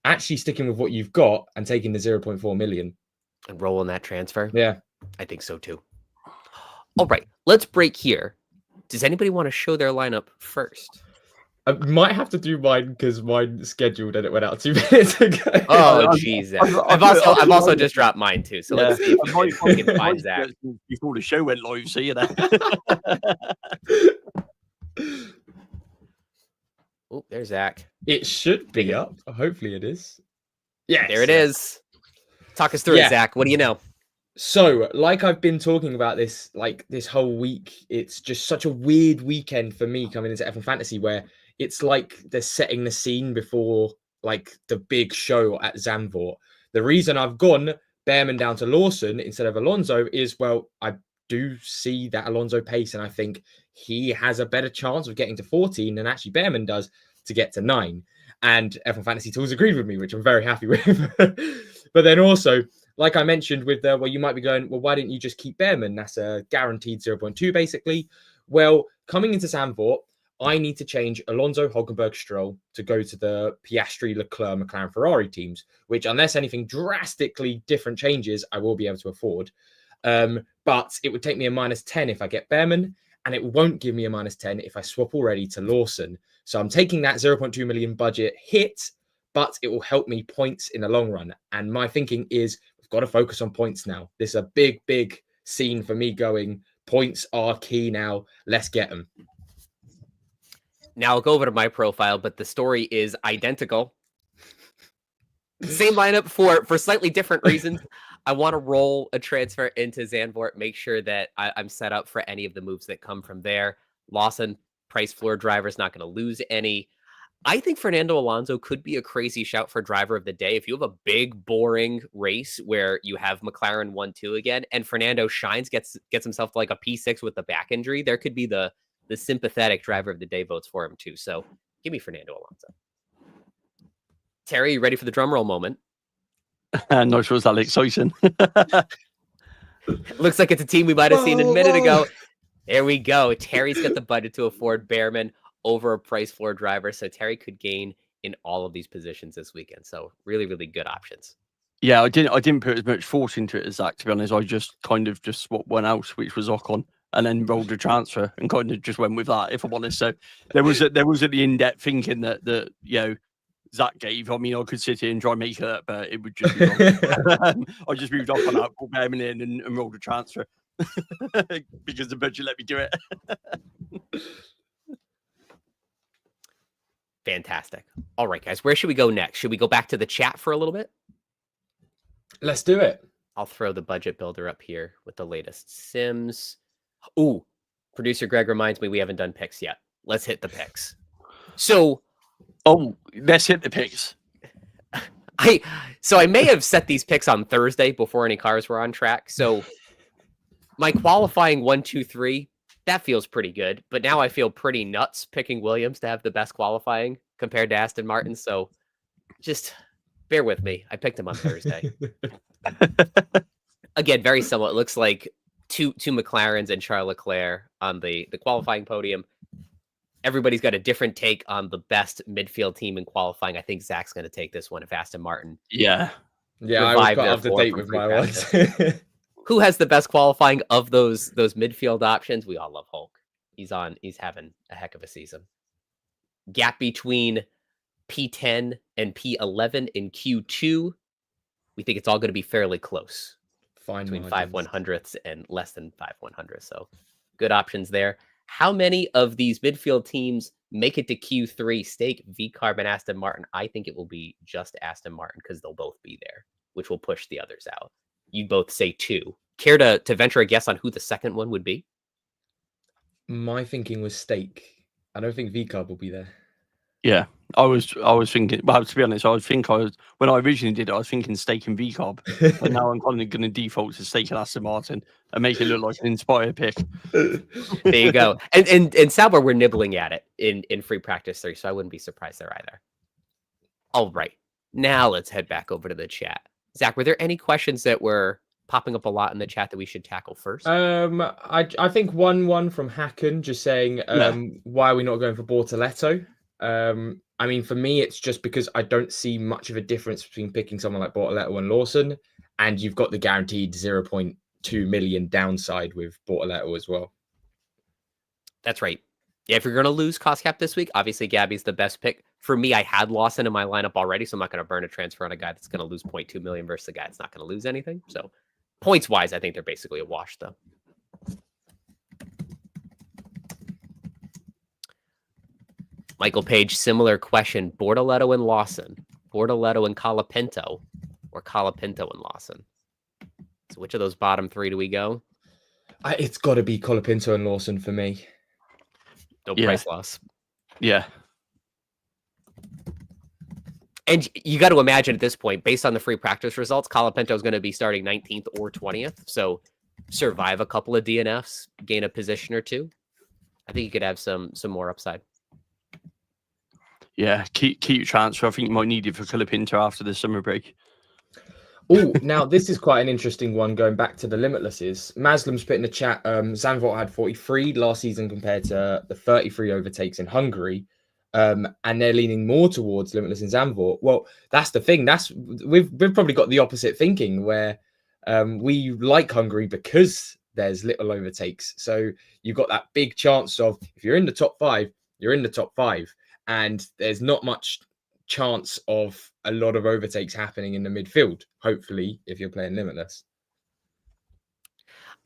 actually sticking with what you've got and taking the 0.4 million. And rolling that transfer? Yeah. I think so too. All right, let's break here. Does anybody want to show their lineup first? I might have to do mine because mine scheduled and it went out 2 minutes ago. Oh, jeez. I've also just dropped mine too. So let's see if we can find Zach. Before the show went live, see you there. Oh, there's Zach. It should be up. Hopefully it is. Yeah, there it is. Talk us through it, Zach. What do you know? So, like I've been talking about this whole week, it's just such a weird weekend for me coming into F1 Fantasy where it's like they're setting the scene before like the big show at Zandvoort. The reason I've gone Behrman down to Lawson instead of Alonso is, well, I do see that Alonso pace and I think he has a better chance of getting to 14 than actually Behrman does to get to 9. And F1 Fantasy Tools agreed with me, which I'm very happy with. But then also, like I mentioned with you might be going, well, why didn't you just keep Behrman? That's a guaranteed 0.2 basically. Well, coming into Zandvoort, I need to change Alonso, Hulkenberg, Stroll to go to the Piastri, Leclerc, McLaren, Ferrari teams, which unless anything drastically different changes, I will be able to afford. But it would take me a -10 if I get Behrman, and it won't give me a -10 if I swap already to Lawson. So I'm taking that 0.2 million budget hit, but it will help me points in the long run. And my thinking is we've got to focus on points now. This is a big, big scene for me going, points are key now. Let's get them. Now I'll go over to my profile, but the story is identical. Same lineup for slightly different reasons. I want to roll a transfer into Zandvoort, make sure that I'm set up for any of the moves that come from there. Lawson, Price floor driver is not going to lose any. I think Fernando Alonso could be a crazy shout for driver of the day. If you have a big, boring race where you have McLaren 1-2 again, and Fernando shines, gets himself to like a P6 with the back injury, there could be the sympathetic driver of the day votes for him too. So give me Fernando Alonso. Terry, you ready for the drum roll moment? Not sure it's that exciting. Looks like it's a team we might have seen a minute ago. There we go. Terry's got the budget to afford Behrman over a price floor driver. So Terry could gain in all of these positions this weekend. So really, really good options. Yeah, I didn't put as much thought into it as Zach, to be honest. I just kind of just swapped one out, which was Ocon, and then rolled a transfer and kind of just went with that, if I'm honest. So there was the in-depth thinking that Zach gave. I mean, I could sit here and try and make it up, but it would just be wrong. I just moved off on that, put Behrman in and rolled a transfer because the budget let me do it. Fantastic. All right, guys, where should we go next? Should we go back to the chat for a little bit? Let's do it. I'll throw the budget builder up here with the latest sims. Ooh, producer Greg reminds me we haven't done picks yet. Let's hit the picks. So, let's hit the picks. I may have set these picks on Thursday before any cars were on track. So my qualifying 1, 2, 3, that feels pretty good. But now I feel pretty nuts picking Williams to have the best qualifying compared to Aston Martin. So just bear with me. I picked him on Thursday. Again, very similar. It looks like two McLarens and Charles Leclerc on the qualifying podium. Everybody's got a different take on the best midfield team in qualifying. I think Zach's going to take this one if Aston Martin. Yeah, I was quite up to date with my ones. Who has the best qualifying of those midfield options? We all love Hulk. He's having a heck of a season. Gap between P10 and P11 in Q2. We think it's all going to be fairly close. Between 5/100ths and less than 5/100ths. So good options there. How many of these midfield teams make it to Q3? Stake, VCarb, and Aston Martin. I think it will be just Aston Martin because they'll both be there, which will push the others out. You both say 2. Care to venture a guess on who the second one would be? My thinking was Stake. I don't think VCarb will be there. Yeah, I was thinking. Well, to be honest, when I originally did it, I was thinking Stake and VCarb, but now I'm kind of going to default to Stake and Aston Martin and make it look like an inspired pick. There you go. And Sauber, we're nibbling at it in free practice 3, so I wouldn't be surprised there either. All right, now let's head back over to the chat. Zach, were there any questions that were popping up a lot in the chat that we should tackle first? I think one from Hacken just saying, why are we not going for Bortoletto? I mean, for me, it's just because I don't see much of a difference between picking someone like Bortoletto and Lawson, and you've got the guaranteed 0.2 million downside with Bortoletto as well. That's right. Yeah, if you're going to lose cost cap this week, obviously Gabby's the best pick. For me, I had Lawson in my lineup already, so I'm not going to burn a transfer on a guy that's going to lose 0.2 million versus a guy that's not going to lose anything. So points-wise, I think they're basically a wash, though. Michael Page, similar question. Bortoletto and Lawson. Bortoletto and Colapinto. Or Colapinto and Lawson. So which of those bottom 3 do we go? It's got to be Colapinto and Lawson for me. No price loss. Yeah. And you got to imagine at this point, based on the free practice results, Colapinto is going to be starting 19th or 20th. So survive a couple of DNFs, gain a position or 2. I think you could have some more upside. Yeah, keep transfer. I think you might need it for Colapinto after the summer break. Oh, now this is quite an interesting one going back to the Limitlesses. Maslam's put in the chat, Zandvoort had 43 last season compared to the 33 overtakes in Hungary. And they're leaning more towards Limitless and Zandvoort. Well, that's the thing. We've probably got the opposite thinking where we like Hungary because there's little overtakes. So you've got that big chance of, if you're in the top 5, you're in the top 5. And there's not much chance of a lot of overtakes happening in the midfield, hopefully, if you're playing Limitless.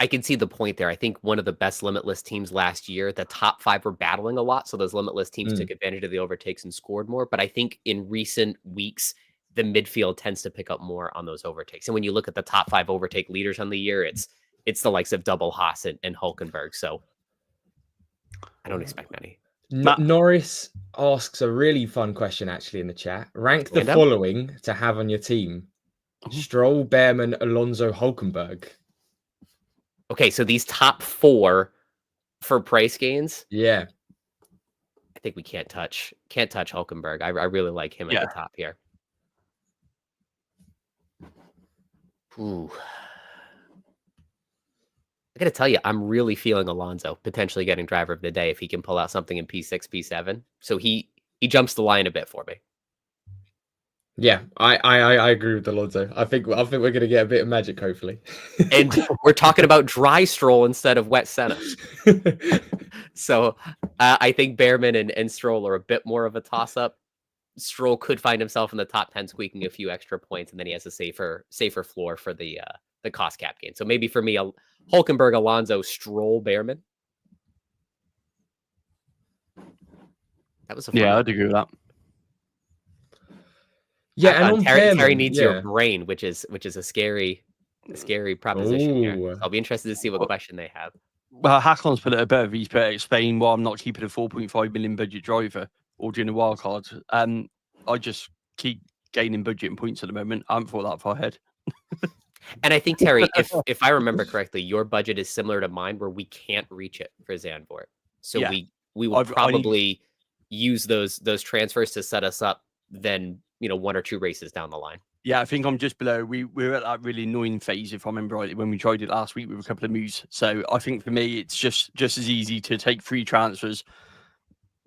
I can see the point there. I think one of the best Limitless teams last year, the top 5 were battling a lot. So those Limitless teams took advantage of the overtakes and scored more. But I think in recent weeks, the midfield tends to pick up more on those overtakes. And when you look at the top 5 overtake leaders on the year, it's the likes of Double Haas and Hulkenberg. So I don't expect many. Matt. Norris asks a really fun question actually in the chat. Rank the Fernando? following to have on your team: Stroll, Behrman, Alonso, Hulkenberg. Okay, so these top 4 for price gains, Yeah. I think we can't touch Hulkenberg. I really like him at the top here. Ooh. I gotta tell you, I'm really feeling Alonso potentially getting driver of the day if he can pull out something in P6, P7. So he jumps the line a bit for me. Yeah, I agree with Alonso. I think we're gonna get a bit of magic, hopefully. And we're talking about dry Stroll instead of wet Senna. So I think Behrman and Stroll are a bit more of a toss-up. Stroll could find himself in the top 10 squeaking a few extra points, and then he has a safer floor for the cost cap gain. So maybe for me, Hulkenberg, Alonso, Stroll, Behrman. That was a fun one. I'd agree with that. Yeah, and on Terry Behrman, needs your brain, which is a scary proposition here. Ooh. So I'll be interested to see what question they have. Well, Hakon's put it a bit of he's put Spain. Well, I'm not keeping a 4.5 million budget driver or doing a wild card. I just keep gaining budget and points at the moment. I haven't thought that far ahead. And I think, Terry, if I remember correctly, your budget is similar to mine, where we can't reach it for Zandvoort. So we will probably use those transfers to set us up then, 1 or 2 races down the line. Yeah, I think I'm just below. We're at that really annoying phase, if I remember rightly, when we tried it last week with a couple of moves. So I think for me, it's just as easy to take 3 transfers,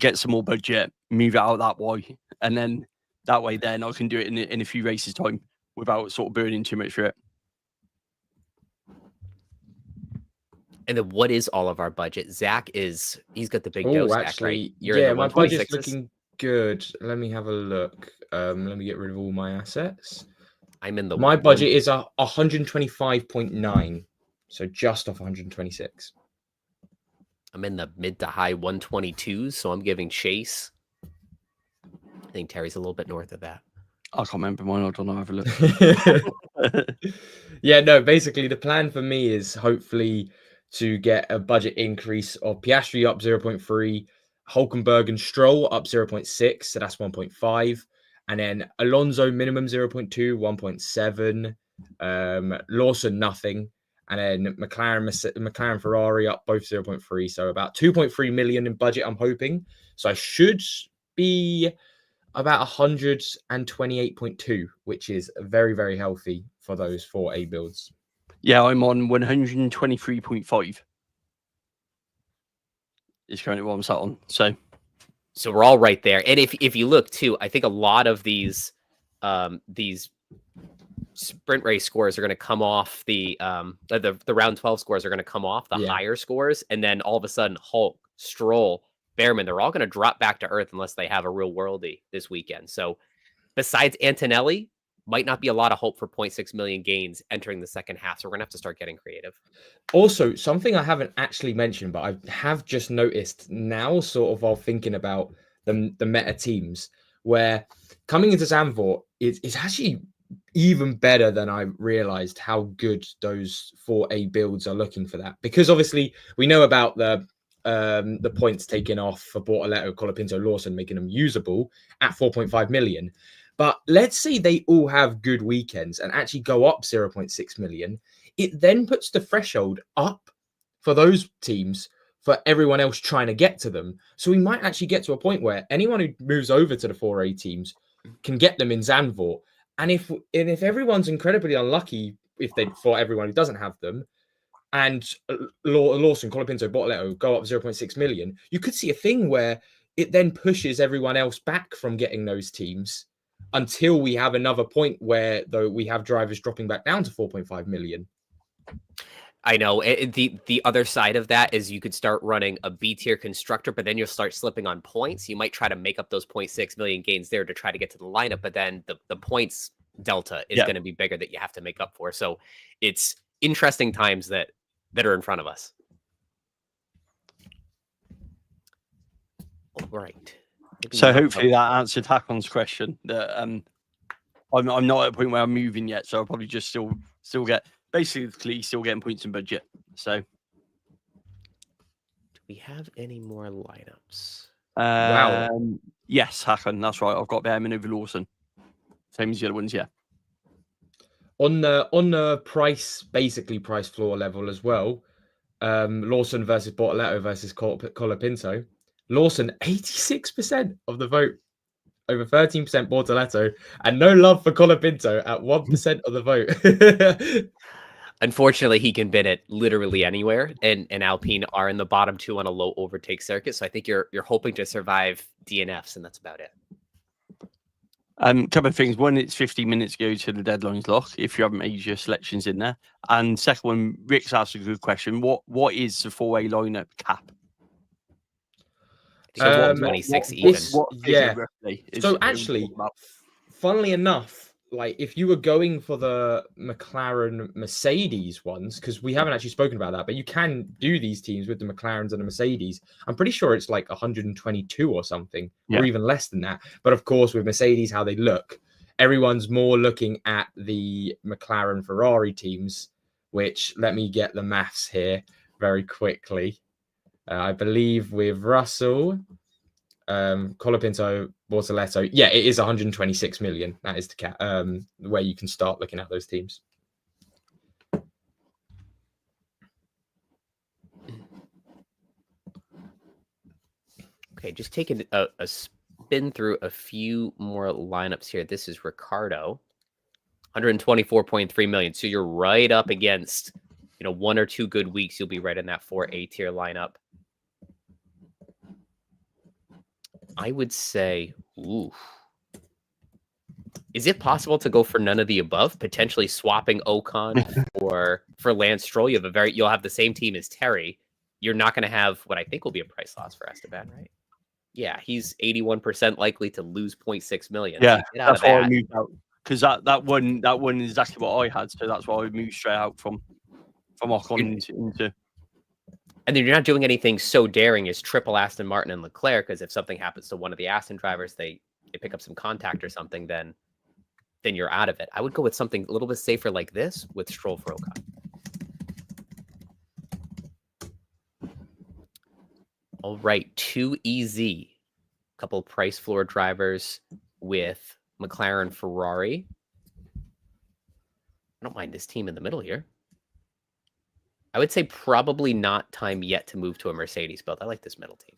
get some more budget, move it out that way, and then that way, then I can do it in a few races time without sort of burning too much for it. And then what is all of our budget? Zach he's got the big dose, actually, right? my budget's looking good. Let me have a look. Let me get rid of all my assets. I'm in the My budget is 125.9, so just off 126. I'm in the mid to high 122s, so I'm giving chase. I think Terry's a little bit north of that. I can't remember mine. I don't know. Have a look. Yeah, no, basically the plan for me is hopefully to get a budget increase of Piastri up 0.3, Hulkenberg and Stroll up 0.6, so that's 1.5. And then Alonso minimum 0.2, 1.7. Lawson nothing. And then McLaren Ferrari up both 0.3. So about 2.3 million in budget, I'm hoping. So I should be about 128.2, which is very, very healthy for those 4A builds. Yeah, I'm on 123.5. Is currently what I'm sat on. So we're all right there. And if you look too, I think a lot of these sprint race scores are going to come off the round 12 scores are going to come off the higher scores, and then all of a sudden Hulk, Stroll, Behrman, they're all going to drop back to earth unless they have a real worldie this weekend. So besides Antonelli, might not be a lot of hope for 0.6 million gains entering the second half. So we're going to have to start getting creative. Also, something I haven't actually mentioned, but I have just noticed now, sort of while thinking about the meta teams, where coming into Zandvoort, it's actually even better than I realized how good those 4A builds are looking for that. Because obviously we know about the points taken off for Bortoletto, Colapinto, Lawson, making them usable at 4.5 million. But let's say they all have good weekends and actually go up 0.6 million. It then puts the threshold up for those teams for everyone else trying to get to them. So we might actually get to a point where anyone who moves over to the 4A teams can get them in Zandvoort. And if everyone's incredibly unlucky, for everyone who doesn't have them, and Lawson, Colapinto, Bortoletto go up 0.6 million, you could see a thing where it then pushes everyone else back from getting those teams until we have another point where, though, we have drivers dropping back down to 4.5 million. I know. The other side of that is you could start running a B tier constructor, but then you'll start slipping on points. You might try to make up those 0.6 million gains there to try to get to the lineup, but then the points delta is going to be bigger that you have to make up for. So it's interesting times that are in front of us. All right. So hopefully that answered Hakon's question. That I'm not at a point where I'm moving yet, so I'll probably just still get basically still getting points in budget. So do we have any more lineups? Wow. Yes, Hacken, that's right. I've got Behrman over Lawson. Same as the other ones, yeah. On the price floor level as well, Lawson versus Bortoletto versus Colapinto. Lawson, 86% of the vote, over 13% Bortoletto, and no love for Colapinto at 1% of the vote. Unfortunately, he can bid it literally anywhere, and Alpine are in the bottom 2 on a low overtake circuit. So I think you're hoping to survive DNFs, and that's about it. Couple of things. One, it's 15 minutes ago to the deadline's lock if you haven't made your selections in there. And second one, Rick's asked a good question. What is the 4A lineup cap? So 126 even. So actually, funnily enough, like if you were going for the McLaren Mercedes ones, because we haven't actually spoken about that, but you can do these teams with the McLarens and the Mercedes. I'm pretty sure it's like 122 or something, or even less than that. But of course, with Mercedes, how they look, everyone's more looking at the McLaren Ferrari teams, which let me get the maths here very quickly. I believe with Russell, Colapinto, Bortoletto, yeah, it is 126 million. That is the cap, where you can start looking at those teams. Okay, just taking a spin through a few more lineups here. This is Ricardo, 124.3 million. So you're right up against, 1 or 2 good weeks. You'll be right in that 4A tier lineup. I would say, is it possible to go for none of the above? Potentially swapping Ocon for Lance Stroll. You'll have the same team as Terry. You're not going to have what I think will be a price loss for Esteban, right? Yeah, he's 81% likely to lose 0.6 million. Yeah, so that's why I moved out, because that one is exactly what I had. So that's why I moved straight out from Ocon into. And then you're not doing anything so daring as triple Aston Martin and Leclerc, because if something happens to one of the Aston drivers, they pick up some contact or something, then you're out of it. I would go with something a little bit safer like this with Stroll for Ocon. All right, 2EZ. Couple price floor drivers with McLaren Ferrari. I don't mind this team in the middle here. I would say probably not time yet to move to a Mercedes build. I like this middle team.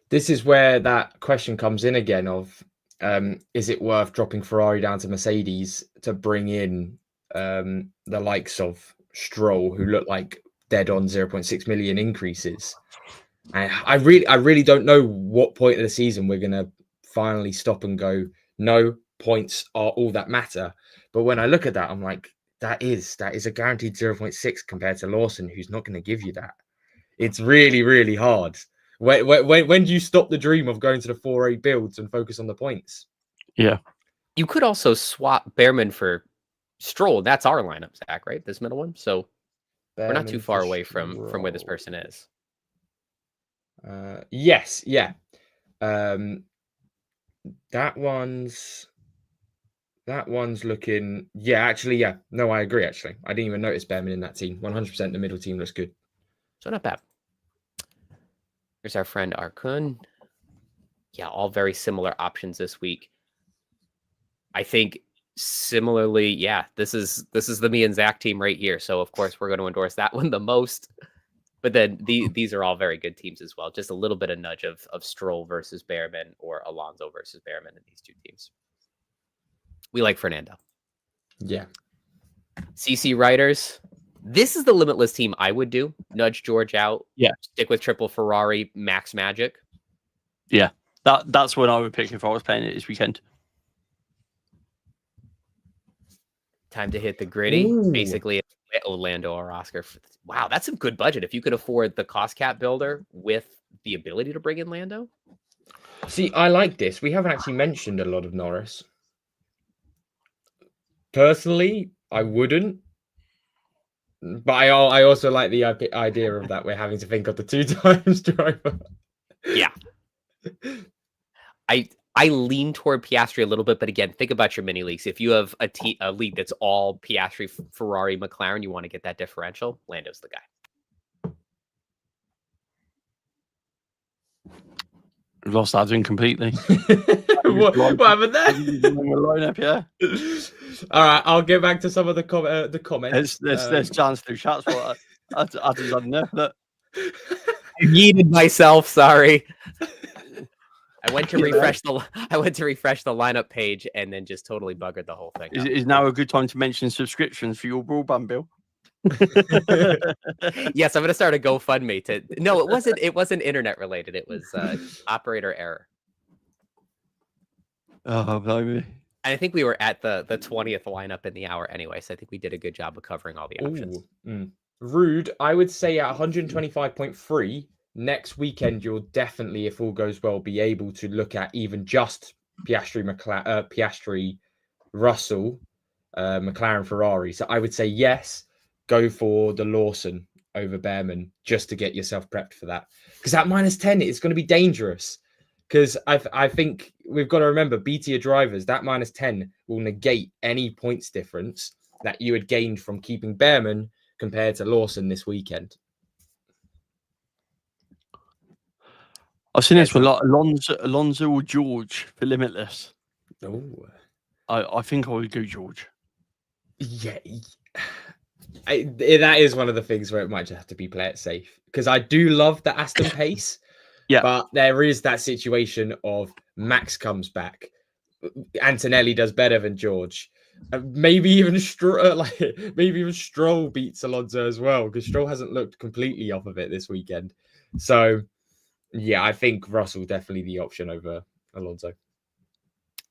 This is where that question comes in again of, is it worth dropping Ferrari down to Mercedes to bring in the likes of Stroll, who look like dead on 0.6 million increases? I really don't know what point of the season we're going to finally stop and go, no, points are all that matter. But when I look at that, I'm like, that is a guaranteed 0.6 compared to Lawson, who's not going to give you that. It's really, really hard. When do you stop the dream of going to the 4A builds and focus on the points? Yeah. You could also swap Behrman for Stroll. That's our lineup, Zach, right? This middle one. So we're not too far away from where this person is. Yes, yeah. That one's looking. Yeah, actually, yeah. No, I agree. Actually, I didn't even notice Behrman in that team. 100%, the middle team looks good. So not bad. Here's our friend Arkun. Yeah, all very similar options this week. I think similarly, yeah, this is the me and Zach team right here. So of course we're going to endorse that one the most. But then these are all very good teams as well. Just a little bit of nudge of Stroll versus Behrman or Alonso versus Behrman in these two teams. We like Fernando. Yeah. CC Riders. This is the Limitless team I would do. Nudge George out. Yeah. Stick with triple Ferrari, max magic. Yeah. That's what I would pick if I was playing it this weekend. Time to hit the gritty. Ooh. Basically, Lando or Oscar. Wow, that's a good budget. If you could afford the cost cap builder with the ability to bring in Lando. See, I like this. We haven't actually mentioned a lot of Norris. Personally, I wouldn't. But I also like the idea of that we're having to think of the 2 times driver. Yeah. I lean toward Piastri a little bit, but again, think about your mini leagues. If you have a league that's all Piastri, Ferrari, McLaren, you want to get that differential, Lando's the guy. Lost Adrian completely. what happened there? Lineup, yeah. All right, I'll get back to some of the comments. There's chance through chats. What Adam's had enough. Look. I yeeted myself. Sorry. I went to refresh the lineup page and then just totally buggered the whole thing. Is now a good time to mention subscriptions for your broadband bill? Yes, I'm gonna start a GoFundMe to. No, it wasn't internet related. It was operator error. Oh, blimey. And I think we were at the 20th lineup in the hour anyway, so I think we did a good job of covering all the options. Rude, I would say at 125.3 next weekend, you'll definitely, if all goes well, be able to look at even just Piastri, Russell, McLaren, Ferrari. So I would say yes, go for the Lawson over Behrman just to get yourself prepped for that. Because at -10, it's going to be dangerous. Because I think we've got to remember, B-tier drivers, that -10 will negate any points difference that you had gained from keeping Behrman compared to Lawson this weekend. I've seen this one a lot. Alonso or George for Limitless. Oh, I think I would go George. Yeah, that is one of the things where it might just have to be play it safe. Because I do love the Aston pace. Yeah, but there is that situation of Max comes back, Antonelli does better than George. Maybe even Stroll beats Alonso as well, because Stroll hasn't looked completely off of it this weekend. So, yeah, I think Russell definitely the option over Alonso.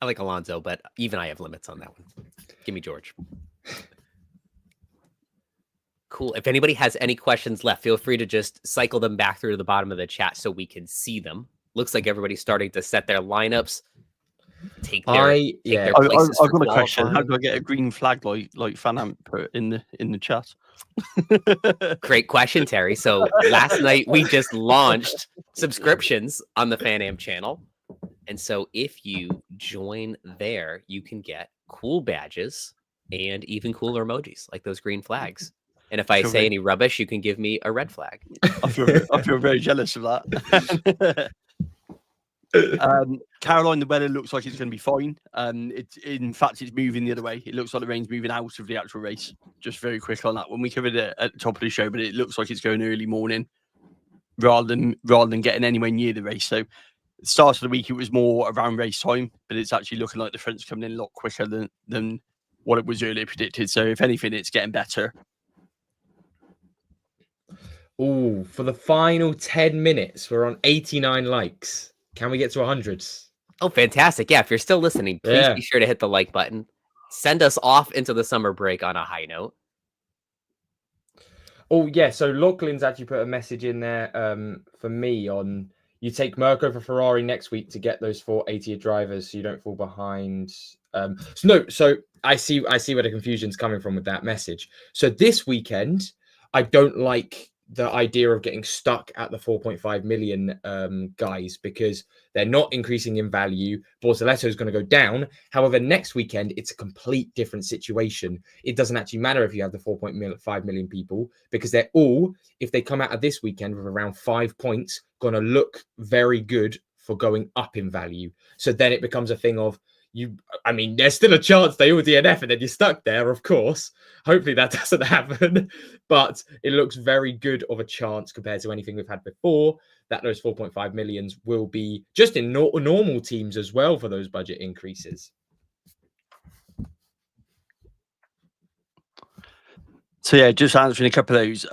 I like Alonso, but even I have limits on that one. Give me George. Cool. If anybody has any questions left, feel free to just cycle them back through to the bottom of the chat so we can see them. Looks like everybody's starting to set their lineups. Take their places. I've got a question. How do I get a green flag like FanAmp put in the chat? Great question, Terry. So last night we just launched subscriptions on the FanAmp channel. And so if you join there, you can get cool badges and even cooler emojis like those green flags. And if I say any rubbish, you can give me a red flag. I feel very jealous of that. Caroline, the weather looks like it's going to be fine. In fact, it's moving the other way. It looks like the rain's moving out of the actual race. Just very quick on that one. We covered it at the top of the show, but it looks like it's going early morning rather than getting anywhere near the race. So, the start of the week, it was more around race time, but it's actually looking like the front's coming in a lot quicker than what it was earlier predicted. So, if anything, it's getting better. Oh, for the final 10 minutes, we're on 89 likes. Can we get to 100? Oh, fantastic. Yeah, if you're still listening, please be sure to hit the like button. Send us off into the summer break on a high note. Oh, yeah. So Lachlan's actually put a message in there for me on you take Mirko for Ferrari next week to get those 4 80 drivers so you don't fall behind. So I see where the confusion's coming from with that message. So this weekend, I don't like the idea of getting stuck at the 4.5 million guys because they're not increasing in value. Bortoletto is going to go down. However, next weekend, it's a complete different situation. It doesn't actually matter if you have the 4.5 million people because they're all, if they come out of this weekend with around 5 points, going to look very good for going up in value. So then it becomes a thing of, there's still a chance they all DNF and then you're stuck there, of course. Hopefully that doesn't happen. But it looks very good of a chance compared to anything we've had before that those 4.5 millions will be just in normal teams as well for those budget increases. So, yeah, just answering a couple of those.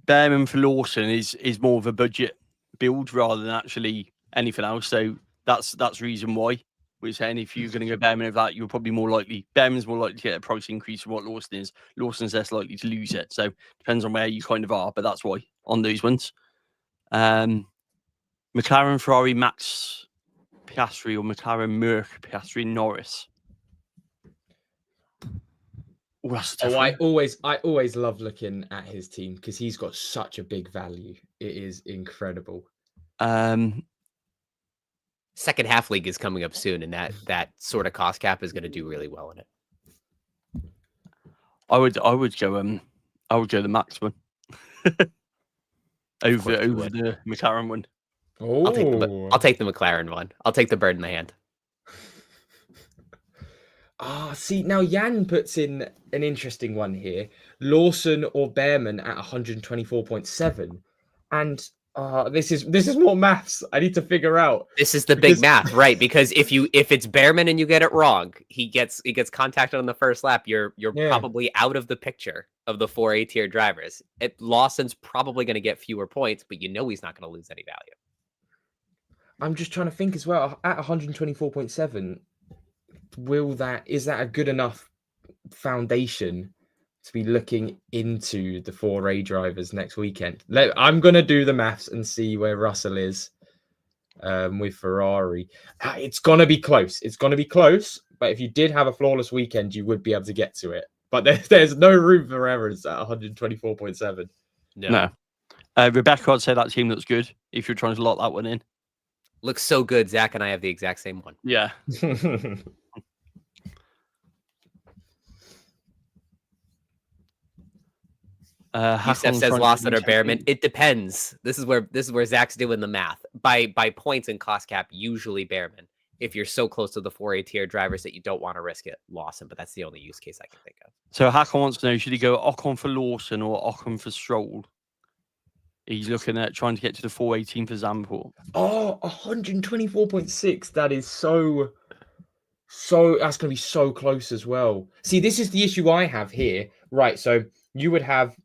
Behrman for Lawson is more of a budget build rather than actually anything else. So that's the reason why. We're saying if you're going to go Behrman of that, you're probably Behrman's more likely to get a price increase from what Lawson is. Lawson's less likely to lose it. So depends on where you kind of are, but that's why on those ones. McLaren, Ferrari, Max Piastri or McLaren, Merc, Piastri, Norris. I always love looking at his team because he's got such a big value. It is incredible. Second half league is coming up soon, and that sort of cost cap is going to do really well in it. I would go the Max one over the McLaren one. I'll take the Oh, McLaren one. I'll take the bird in the hand. See, now Jan puts in an interesting one here. Lawson or Behrman at 124.7. And this is more maths. I need to figure out. This is the big math, right? Because if it's Behrman and you get it wrong, he gets contacted on the first lap. You're probably out of the picture of the 4A tier drivers. Lawson's probably going to get fewer points, but he's not going to lose any value. I'm just trying to think as well. At 124.7, is that a good enough foundation to be looking into the 4A drivers next weekend? I'm going to do the maths and see where Russell is with Ferrari. It's going to be close. It's going to be close. But if you did have a flawless weekend, you would be able to get to it. But there's no room for errors at 124.7. No. Rebecca, I'd say that team looks good if you're trying to lock that one in. Looks so good. Zach and I have the exact same one. Yeah. Youssef says Lawson or Behrman. It depends. This is where Zach's doing the math. By points and cost cap, usually Behrman. If you're so close to the 4A tier drivers that you don't want to risk it, Lawson. But that's the only use case I can think of. So Hakon wants to know, should he go Ocon for Lawson or Ocon for Stroll? He's looking at trying to get to the 418 for Zandvoort. 124.6. That is so that's going to be so close as well. See, this is the issue I have here. Right, so you would have,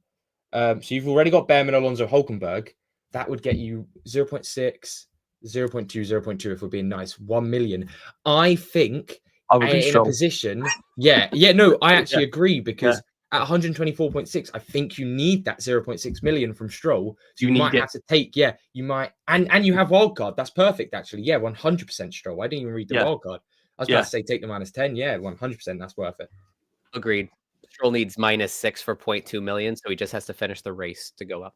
so you've already got Behrman, Alonso, Hulkenberg. That would get you 0.6, 0.2, 0.2 if we're being nice, 1 million. I think I would be in a strong. position, no, I actually agree because at 124.6, I think you need that 0.6 million from Stroll. So you might have to take, you might, and you have wildcard. That's perfect, actually. Yeah, 100% Stroll. I didn't even read the wildcard. I was about to say take the -10. Yeah, 100%. That's worth it. Agreed. Stroll needs -6 for 0.2 million, so he just has to finish the race to go up.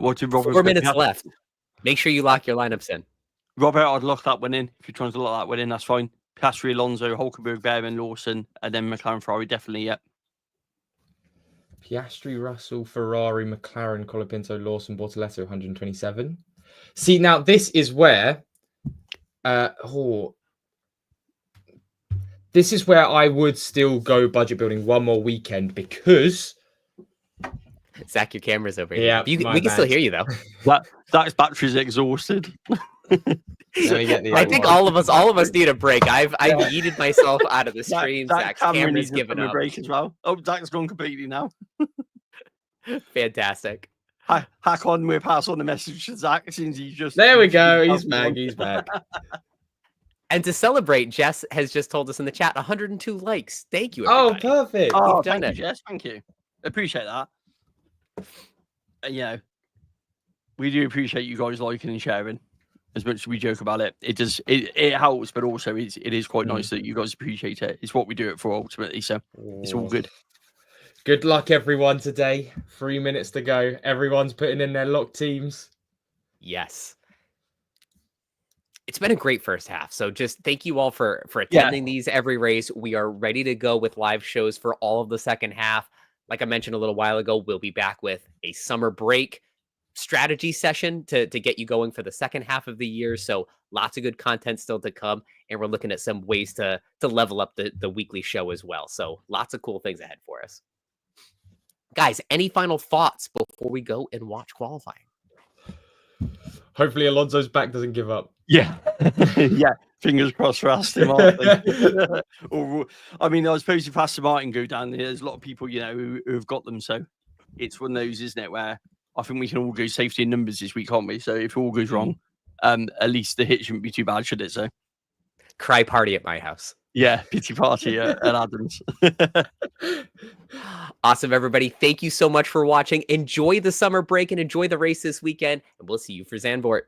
What did Robert? 4 minutes left. Make sure you lock your lineups in. Robert, I'd lock that one in. If you're trying to lock that one in, that's fine. Piastri, Alonso, Hulkenberg, Behrman, Lawson, and then McLaren, Ferrari, definitely, Piastri, Russell, Ferrari, McLaren, Colapinto, Lawson, Bortoleto, 127. See, now this is where, this is where I would still go budget building one more weekend because. Zach, your camera's over here. Yeah, we can still hear you though. Zach's battery's exhausted. I think all of us need a break. I've yeeted myself out of the stream. Zach's camera's given up. A break as well. Oh, Zach's gone completely now. Fantastic. Hakon, we'll pass on the message to Zach since he's just. There we go. He's back. He's back. And to celebrate, Jess has just told us in the chat 102 likes. Thank you, everybody. Oh, perfect. Oh, thank you, Jess. Thank you. Appreciate that. We do appreciate you guys liking and sharing. As much as we joke about it, it helps, but also it is quite nice that you guys appreciate it. It's what we do it for ultimately, so it's all good. Good luck, everyone, today. 3 minutes to go. Everyone's putting in their lock teams. Yes. It's been a great first half. So just thank you all for attending these every race. We are ready to go with live shows for all of the second half. Like I mentioned a little while ago, we'll be back with a summer break strategy session to get you going for the second half of the year. So lots of good content still to come. And we're looking at some ways to level up the weekly show as well. So lots of cool things ahead for us. Guys, any final thoughts before we go and watch qualifying? Hopefully Alonso's back doesn't give up. Yeah. Fingers crossed for Aston Martin. I mean, I suppose if Aston Martin go down, there's a lot of people, who have got them. So it's one of those, isn't it, where I think we can all go safety in numbers this week, can't we? So if all goes wrong, at least the hit shouldn't be too bad, should it? So cry party at my house. Yeah, pity party at Adams. Awesome, everybody. Thank you so much for watching. Enjoy the summer break and enjoy the race this weekend. And we'll see you for Zandvoort.